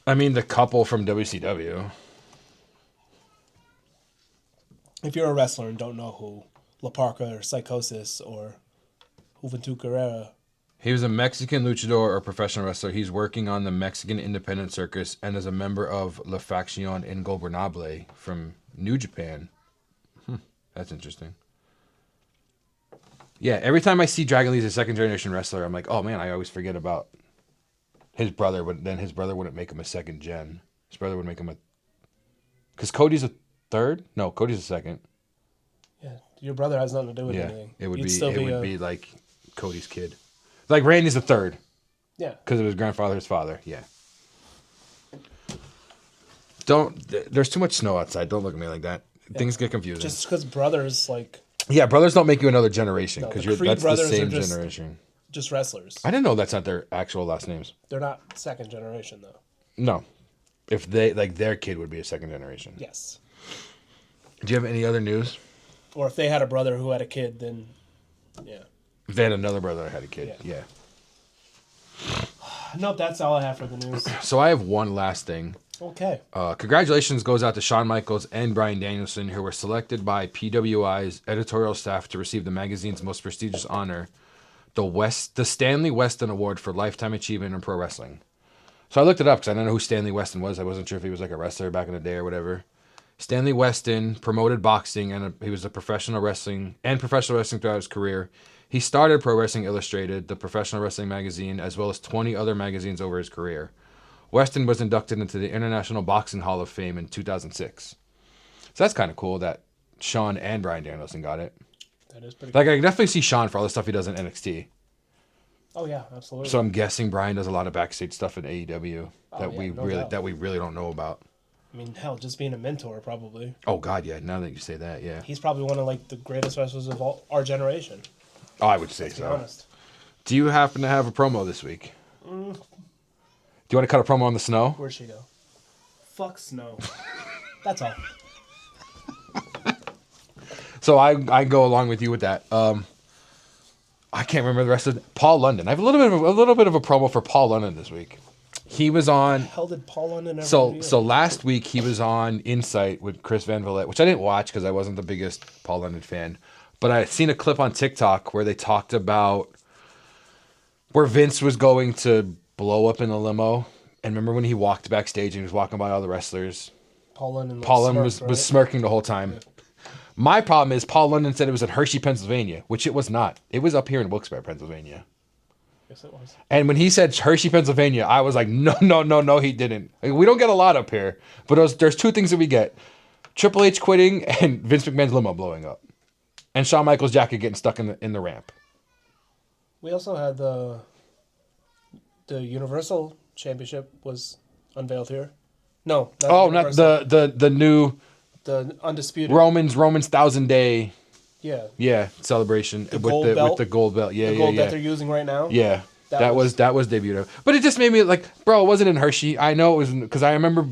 S1: I mean, the couple from WCW.
S2: If you're a wrestler and don't know who La Parca or Psychosis or Juventud Guerrera,
S1: He was a Mexican luchador or professional wrestler. He's working on the Mexican independent circus and is a member of La Facción Ingobernable from New Japan. That's interesting. Yeah, every time I see Dragon Lee's a second generation wrestler, I'm like, oh man, I always forget about his brother, but then his brother wouldn't make him a second gen. His brother would make him a... Because Cody's a third? No, Cody's a second.
S2: yeah, your brother has nothing to do with
S1: Yeah,
S2: anything.
S1: it would
S2: You'd
S1: be
S2: still
S1: be like Cody's kid. Like Randy's the third
S2: yeah.
S1: because of his grandfather's father. Yeah. There's too much snow outside. Don't look at me like that. Things get confusing.
S2: Just because brothers like
S1: Yeah, brothers don't make you another generation because
S2: the Creed
S1: that's the
S2: brothers are
S1: same
S2: just-
S1: generation.
S2: just wrestlers,
S1: I didn't know that's not their actual last names.
S2: they're not second generation though.
S1: No, if they like their kid would be a second generation.
S2: Yes.
S1: Do you have any other news?
S2: Or if they had a brother who had a kid, then yeah.
S1: If they had another brother that had a kid, yeah.
S2: Nope, that's all I have for the news.
S1: So I have one last thing.
S2: Okay.
S1: Congratulations goes out to Shawn Michaels and Bryan Danielson, who were selected by PWI's editorial staff to receive the magazine's most prestigious honor, the Stanley Weston Award for Lifetime Achievement in Pro Wrestling. So I looked it up because I didn't know who Stanley Weston was. I wasn't sure if he was like a wrestler back in the day or whatever. Stanley Weston promoted boxing and he was a professional wrestling throughout his career. He started Pro Wrestling Illustrated, the professional wrestling magazine, as well as 20 other magazines over his career. Weston was inducted into the International Boxing Hall of Fame in 2006. So that's kind of cool that Shawn and Bryan Danielson got it.
S2: That is pretty
S1: Like, I can definitely see Shawn for all the stuff he does in NXT.
S2: Oh yeah, absolutely.
S1: So I'm guessing Bryan does a lot of backstage stuff in AEW that
S2: yeah, no doubt.
S1: we really don't know about.
S2: I mean, hell, just being a mentor probably.
S1: Oh God, yeah. Now that you say that, yeah.
S2: He's probably one of like the greatest wrestlers of our generation.
S1: Oh, I would say
S2: To be
S1: so.
S2: honest.
S1: Do you happen to have a promo this week? Do you want to cut a promo on the snow?
S2: Where'd she go? Fuck snow. That's all.
S1: So I go along with you with that. I can't remember the rest of it. Paul London. I have a little bit of a promo for Paul London this week. He was on.
S2: How did Paul London ever
S1: So last week he was on Insight with Chris Van Vliet, which I didn't watch because I wasn't the biggest Paul London fan. But I had seen a clip on TikTok where they talked about where Vince was going to blow up in a limo. And remember when he walked backstage and he was walking by all the wrestlers?
S2: Paul London
S1: Was smirking the whole time. Yeah. My problem is Paul London said it was in Hershey, Pennsylvania, which it was not. It was up here in Wilkes-Barre, Pennsylvania.
S2: Yes, it was.
S1: And when he said Hershey, Pennsylvania, I was like, no, he didn't. Like, we don't get a lot up here. But there's two things that we get. Triple H quitting and Vince McMahon's limo blowing up. And Shawn Michaels' jacket getting stuck in the ramp.
S2: We also had the Universal Championship was unveiled here. No,
S1: Not the new
S2: the undisputed
S1: Roman's 1,000 day celebration with
S2: gold
S1: the
S2: belt?
S1: gold belt.
S2: the gold that they're using right now.
S1: Yeah. That was debuted. But it just made me like, bro, it wasn't in Hershey. I know it was because I remember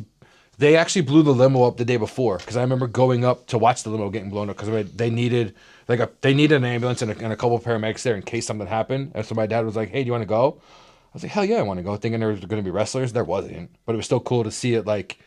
S1: they actually blew the limo up the day before because I remember going up to watch the limo getting blown up because they needed an ambulance and a couple of paramedics there in case something happened. And so my dad was like, hey, do you want to go? I was like, hell yeah, I want to go. Thinking there was going to be wrestlers. There wasn't. But it was still cool to see it, like,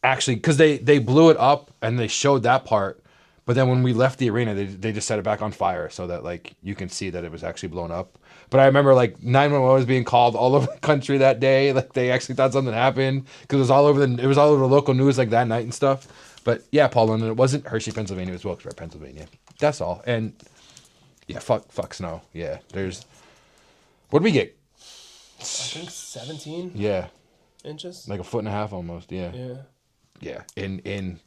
S1: actually, because they blew it up and they showed that part. But then when we left the arena, they just set it back on fire so that, like, you can see that it was actually blown up. But I remember, like, 911 was being called all over the country that day. Like, they actually thought something happened because it was all over the local news, like, that night and stuff. But yeah, Paul, and it wasn't Hershey, Pennsylvania. It was Wilkes-Barre, Pennsylvania. That's all. And yeah, fuck snow. Yeah, what did we get?
S2: I think 17
S1: Yeah,
S2: inches.
S1: like a foot and a half almost. Yeah.
S2: Yeah.
S1: In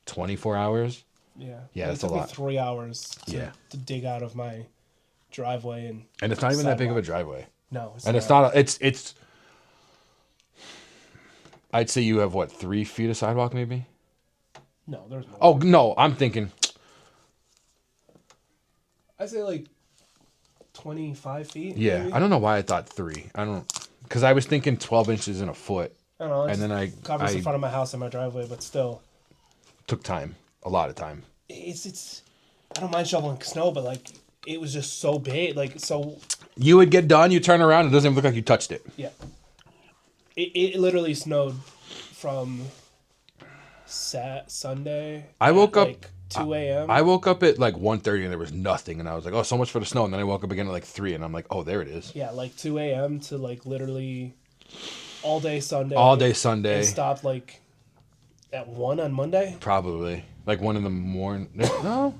S1: 24 hours.
S2: Yeah.
S1: Yeah, that's
S2: it took
S1: a lot.
S2: Me 3 hours.
S1: Yeah.
S2: To dig out of my driveway
S1: and it's not even that big of a driveway.
S2: No.
S1: It's not. It's. I'd say you have what, 3 feet of sidewalk maybe.
S2: No, there's more.
S1: Oh no, I'm thinking.
S2: I say like 25 feet.
S1: Yeah,
S2: maybe?
S1: I don't know why I thought 3. I don't, because I was thinking 12 inches in a foot.
S2: I don't know.
S1: And then I
S2: covers the front of my house and my driveway, but still.
S1: Took time, a lot of time.
S2: It's. I don't mind shoveling snow, but like it was just so big, like so.
S1: You would get done, you turn around, it doesn't even look like you touched it.
S2: Yeah. It literally snowed from Sunday.
S1: I woke up
S2: like 2 a.m.
S1: I woke up at like 1:30 and there was nothing, and I was like, oh, so much for the snow. And then I woke up again at like 3, and I'm like, oh, there it is.
S2: Yeah, like 2 a.m. to like literally all day Sunday.
S1: All day Sunday.
S2: And stopped like at 1 on Monday.
S1: Probably like 1 in the morning. No.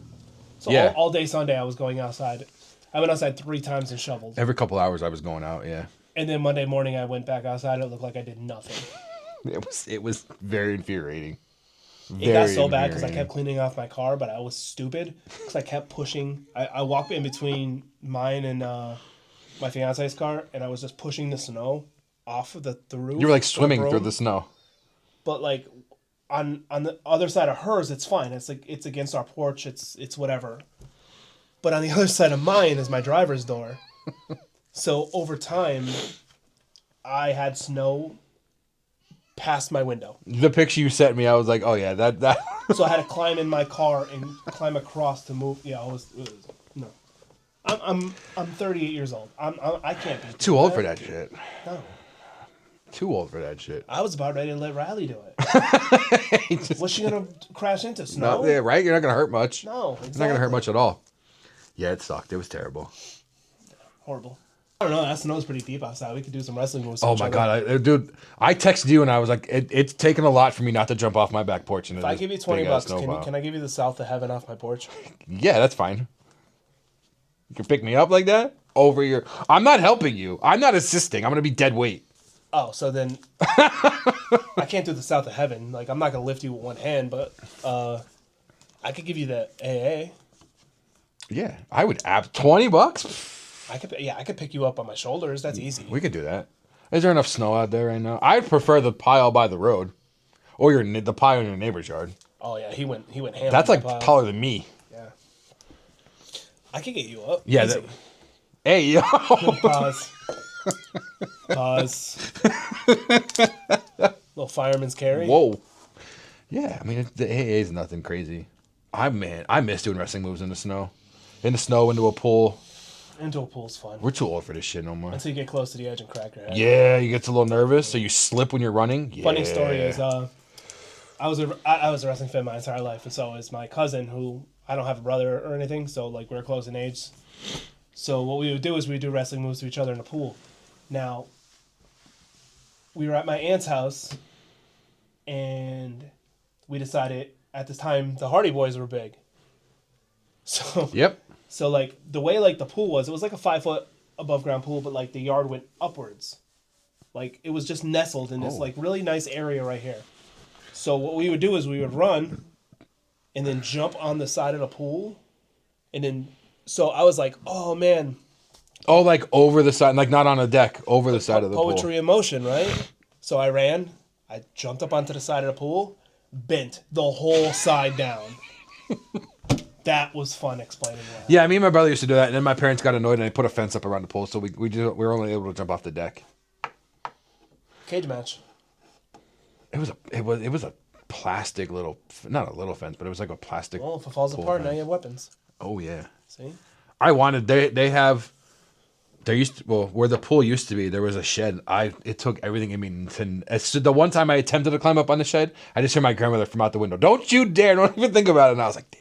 S2: So
S1: Yeah.
S2: all day Sunday I was going outside. I went outside 3 times and shoveled.
S1: Every couple hours I was going out. Yeah.
S2: And then Monday morning I went back outside. It looked like I did nothing.
S1: It was very infuriating.
S2: It got so bad because I kept cleaning off my car, but I was stupid because I kept pushing. I walked in between mine and my fiance's car, and I was just pushing the snow off of the roof.
S1: You were like swimming through the snow.
S2: But like on the other side of hers, it's fine. It's like it's against our porch. It's whatever. But on the other side of mine is my driver's door. So over time, I had snow past my window.
S1: The picture you sent me, I was like, oh yeah, that.
S2: So I had to climb in my car and climb across to move. Yeah, it was no. I'm 38 years old. I can't be
S1: Too old for that shit.
S2: No.
S1: Too old for that shit.
S2: I was about ready to let Riley do it. What's she gonna crash into? Snow?
S1: No, yeah, right? You're not gonna hurt much.
S2: No, exactly.
S1: It's not gonna hurt much at all. Yeah, it sucked. It was terrible.
S2: Horrible. I don't know. That snow's pretty deep outside. We could do some wrestling moves.
S1: Oh my god, dude! I texted you and I was like, it's taken a lot for me not to jump off my back porch.
S2: If I give you $20, can I give you the south of heaven off my porch?
S1: Yeah, that's fine. You can pick me up like that over your. I'm not helping you. I'm not assisting. I'm gonna be dead weight.
S2: Oh, so then I can't do the south of heaven. Like I'm not gonna lift you with one hand, but I could give you the AA.
S1: Yeah, I would. $20.
S2: I could pick you up on my shoulders. That's easy.
S1: We could do that. Is there enough snow out there right now? I'd prefer the pile by the road, or the pile in your neighbor's yard.
S2: Oh yeah, he went ham.
S1: That's
S2: on
S1: like
S2: the pile.
S1: taller than me.
S2: Yeah. I could get you up.
S1: Yeah.
S2: Easy.
S1: Hey yo.
S2: Pause. Pause. Little fireman's carry.
S1: Whoa. Yeah, I mean the AA is nothing crazy. I miss doing wrestling moves in the snow, into a pool.
S2: Into a pool's fun.
S1: We're too old for this shit no more.
S2: Until you get close to the edge and crack your head.
S1: Yeah, you get a little nervous, so you slip when you're running. Yeah.
S2: Funny story is, I was a wrestling fan my entire life, and so is my cousin, who I don't have a brother or anything, so like we're close in age. So what we would do is we do wrestling moves to each other in the pool. Now, we were at my aunt's house, and we decided at this time the Hardy Boys were big. So
S1: Yep.
S2: So like the way like the pool was, it was like a 5-foot above ground pool, but like the yard went upwards. Like it was just nestled in this like really nice area right here. So what we would do is we would run and then jump on the side of the pool. And then so I was like, oh man.
S1: Oh, like over the side, like not on a deck, over the side of the pool.
S2: Poetry in motion, right? So I ran, I jumped up onto the side of the pool, bent the whole side down. That was fun explaining that.
S1: Yeah, me and my brother used to do that, and then my parents got annoyed and they put a fence up around the pool, so we were only able to jump off the deck.
S2: Cage match.
S1: It was a plastic little, not a little fence, but it was like a plastic.
S2: Well, if it falls apart, now you have weapons.
S1: Oh yeah.
S2: See?
S1: I wanted they have Where the pool used to be, there was a shed. It took everything in me to. The one time I attempted to climb up on the shed, I just heard my grandmother from out the window, "Don't you dare! Don't even think about it." And I was like, "Damn."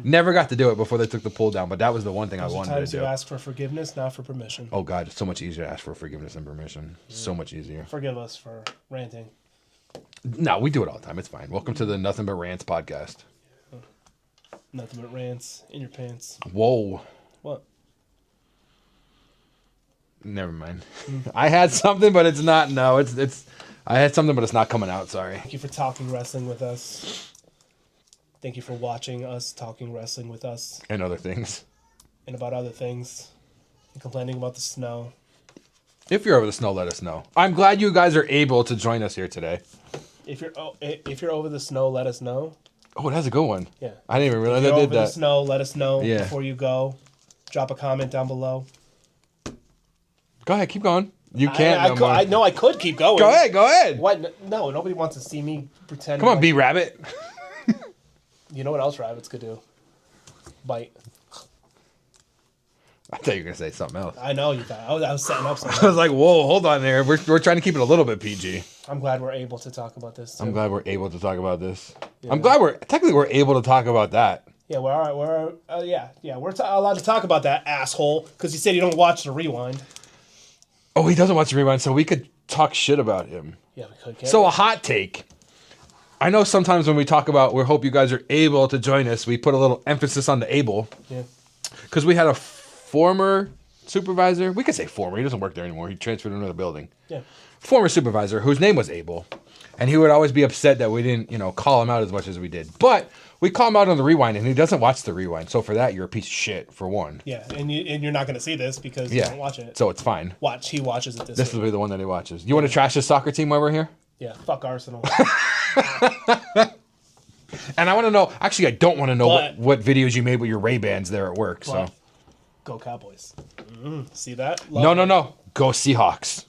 S1: Never got to do it before they took the pool down, but that was the one thing I wanted to do.
S2: Sometimes you ask for forgiveness, not for permission.
S1: Oh God, it's so much easier to ask for forgiveness than permission. So much easier.
S2: Forgive us for ranting.
S1: No, we do it all the time. It's fine. Welcome to the Nothing But Rants podcast.
S2: Nothing but rants in your pants.
S1: Whoa.
S2: What?
S1: Never mind. I had something, but it's not. No, it's. I had something, but it's not coming out. Sorry.
S2: Thank you for talking wrestling with us. Thank you for watching us talking wrestling with us.
S1: And other things.
S2: And about other things. And complaining about the snow.
S1: If you're over the snow, let us know. I'm glad you guys are able to join us here today.
S2: If you're over the snow, let us know.
S1: Oh, that's a good one.
S2: Yeah.
S1: I didn't even realize
S2: If you're
S1: I did
S2: over
S1: that.
S2: the snow, let us know
S1: Yeah.
S2: before you go. Drop a comment down below.
S1: Go ahead, keep going. You can't.
S2: I know I could keep going.
S1: Go ahead.
S2: What? No, nobody wants to see me pretend.
S1: Come on,
S2: like,
S1: B Rabbit.
S2: You know what else rabbits could do? Bite.
S1: I thought you were gonna say something else.
S2: I know you thought. I was setting up something.
S1: I was like, whoa, hold on there. We're trying to keep it a little bit PG.
S2: I'm glad we're able to talk about this. Too.
S1: I'm glad we're able to talk about this.
S2: Yeah.
S1: I'm glad we're able to talk about that.
S2: Yeah, we're allowed to talk about that asshole because you said you don't watch the rewind.
S1: Oh, he doesn't watch the rewind, so we could talk shit about him.
S2: Yeah, we could.
S1: So a hot take. I know sometimes when we talk about, we hope you guys are able to join us, we put a little emphasis on the able.
S2: Yeah.
S1: Because we had a former supervisor. We could say former. He doesn't work there anymore. He transferred to another building.
S2: Yeah.
S1: Former supervisor whose name was Abel. And he would always be upset that we didn't, call him out as much as we did. But we call him out on the rewind, and he doesn't watch the rewind. So for that, you're a piece of shit, for one.
S2: Yeah, and you're not going to see this because you don't watch it.
S1: So it's fine.
S2: He watches it
S1: This will be the one that he watches. You want to trash his soccer team while we're here?
S2: Yeah, fuck Arsenal.
S1: And I want to know, actually, I don't want to know
S2: But-
S1: what videos you made with your Ray-Bans there at work. So
S2: Go Cowboys. See that?
S1: No. Go Seahawks.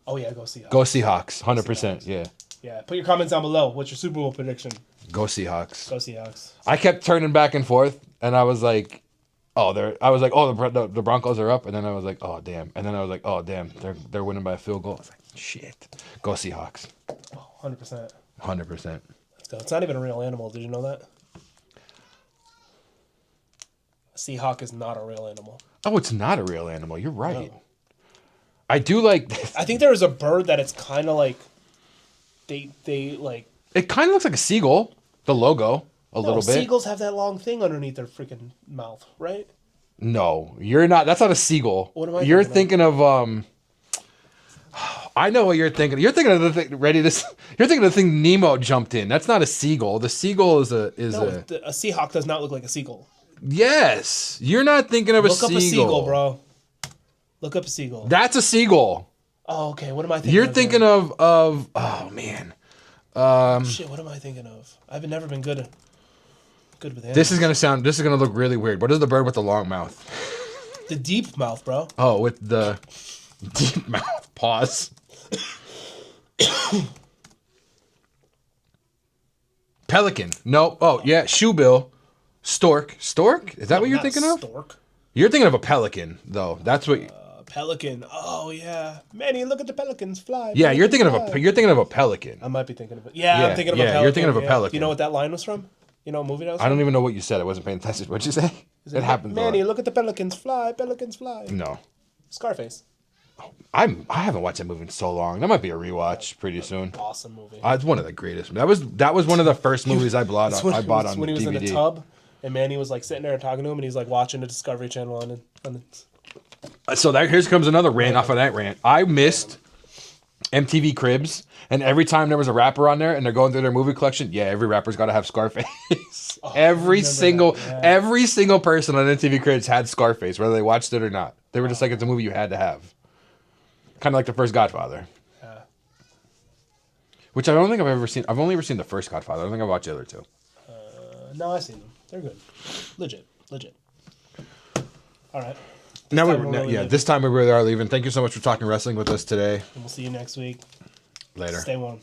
S2: Oh, yeah, go Seahawks.
S1: Go Seahawks. 100%. Yeah.
S2: Yeah, put your comments down below. What's your Super Bowl prediction?
S1: Go Seahawks.
S2: Go Seahawks.
S1: I kept turning back and forth, and I was like, the Broncos are up, and then I was like, oh damn, and then I was like, oh damn, they're winning by a field goal. I was like, shit, go Seahawks.
S2: Oh, 100%.
S1: 100%.
S2: Let's go. It's not even a real animal. Did you know that? A Seahawk is not a real animal.
S1: Oh, it's not a real animal. You're right.
S2: No.
S1: I do like.
S2: I think there is a bird that it's kind of like. They like.
S1: It kind of looks like a seagull. The logo a little bit.
S2: Seagulls have that long thing underneath their freaking mouth, right?
S1: No, you're not. That's not a seagull.
S2: What am I
S1: You're
S2: thinking
S1: thinking of I know what you're thinking. You're thinking of the thing. You're thinking of the thing Nemo jumped in. That's not a seagull. The seagull is a.
S2: A Seahawk does not look like a seagull.
S1: Yes, you're not thinking of a seagull.
S2: Look up a seagull, bro. Look up a seagull.
S1: That's a seagull.
S2: Oh, okay. What am I thinking?
S1: You're
S2: of
S1: thinking
S2: then?
S1: of oh man.
S2: Shit. What am I thinking of? I've never been good with animals.
S1: This is gonna look really weird. What is the bird with the long mouth?
S2: The deep mouth, bro.
S1: Oh, with the deep mouth. Pause. Pelican. No. Oh yeah, shoebill. Stork. Stork? Is that what you're
S2: Not
S1: thinking of?
S2: Stork.
S1: You're thinking of a pelican, though. That's what.
S2: Pelican. Oh yeah, Manny, look at the pelicans fly.
S1: Yeah, you're thinking
S2: Pelicans
S1: of a pelican.
S2: I might be thinking of it. Yeah,
S1: Yeah,
S2: I'm thinking of a
S1: yeah,
S2: pelican.
S1: you're thinking of a
S2: yeah.
S1: pelican.
S2: You know what that line was from? You know what movie that was
S1: I
S2: from?
S1: don't even know what you said. I wasn't paying attention. What'd you say? It happens. a lot.
S2: Manny, look at the pelicans fly. Pelicans fly.
S1: No,
S2: Scarface.
S1: I haven't watched that movie in so long. That might be a rewatch pretty soon.
S2: Awesome movie.
S1: It's one of the greatest. That was one of the first movies I bought on
S2: when he was
S1: DVD.
S2: in the tub, and Manny was like sitting there talking to him, and he's like watching the Discovery Channel on the.
S1: So here comes another rant off of that rant. I missed MTV Cribs, and every time there was a rapper on there, and they're going through their movie collection, yeah, every rapper's got to have Scarface. every single person on MTV Cribs had Scarface, whether they watched it or not. They were just like, it's a movie you had to have. Kind of like the first Godfather.
S2: Yeah.
S1: Which I don't think I've ever seen. I've only ever seen the first Godfather. I don't think I've watched the other two.
S2: No, I've seen them. They're good. Legit. All right.
S1: This time we really are leaving. Thank you so much for talking wrestling with us today.
S2: And we'll see you next week.
S1: Later.
S2: Stay warm.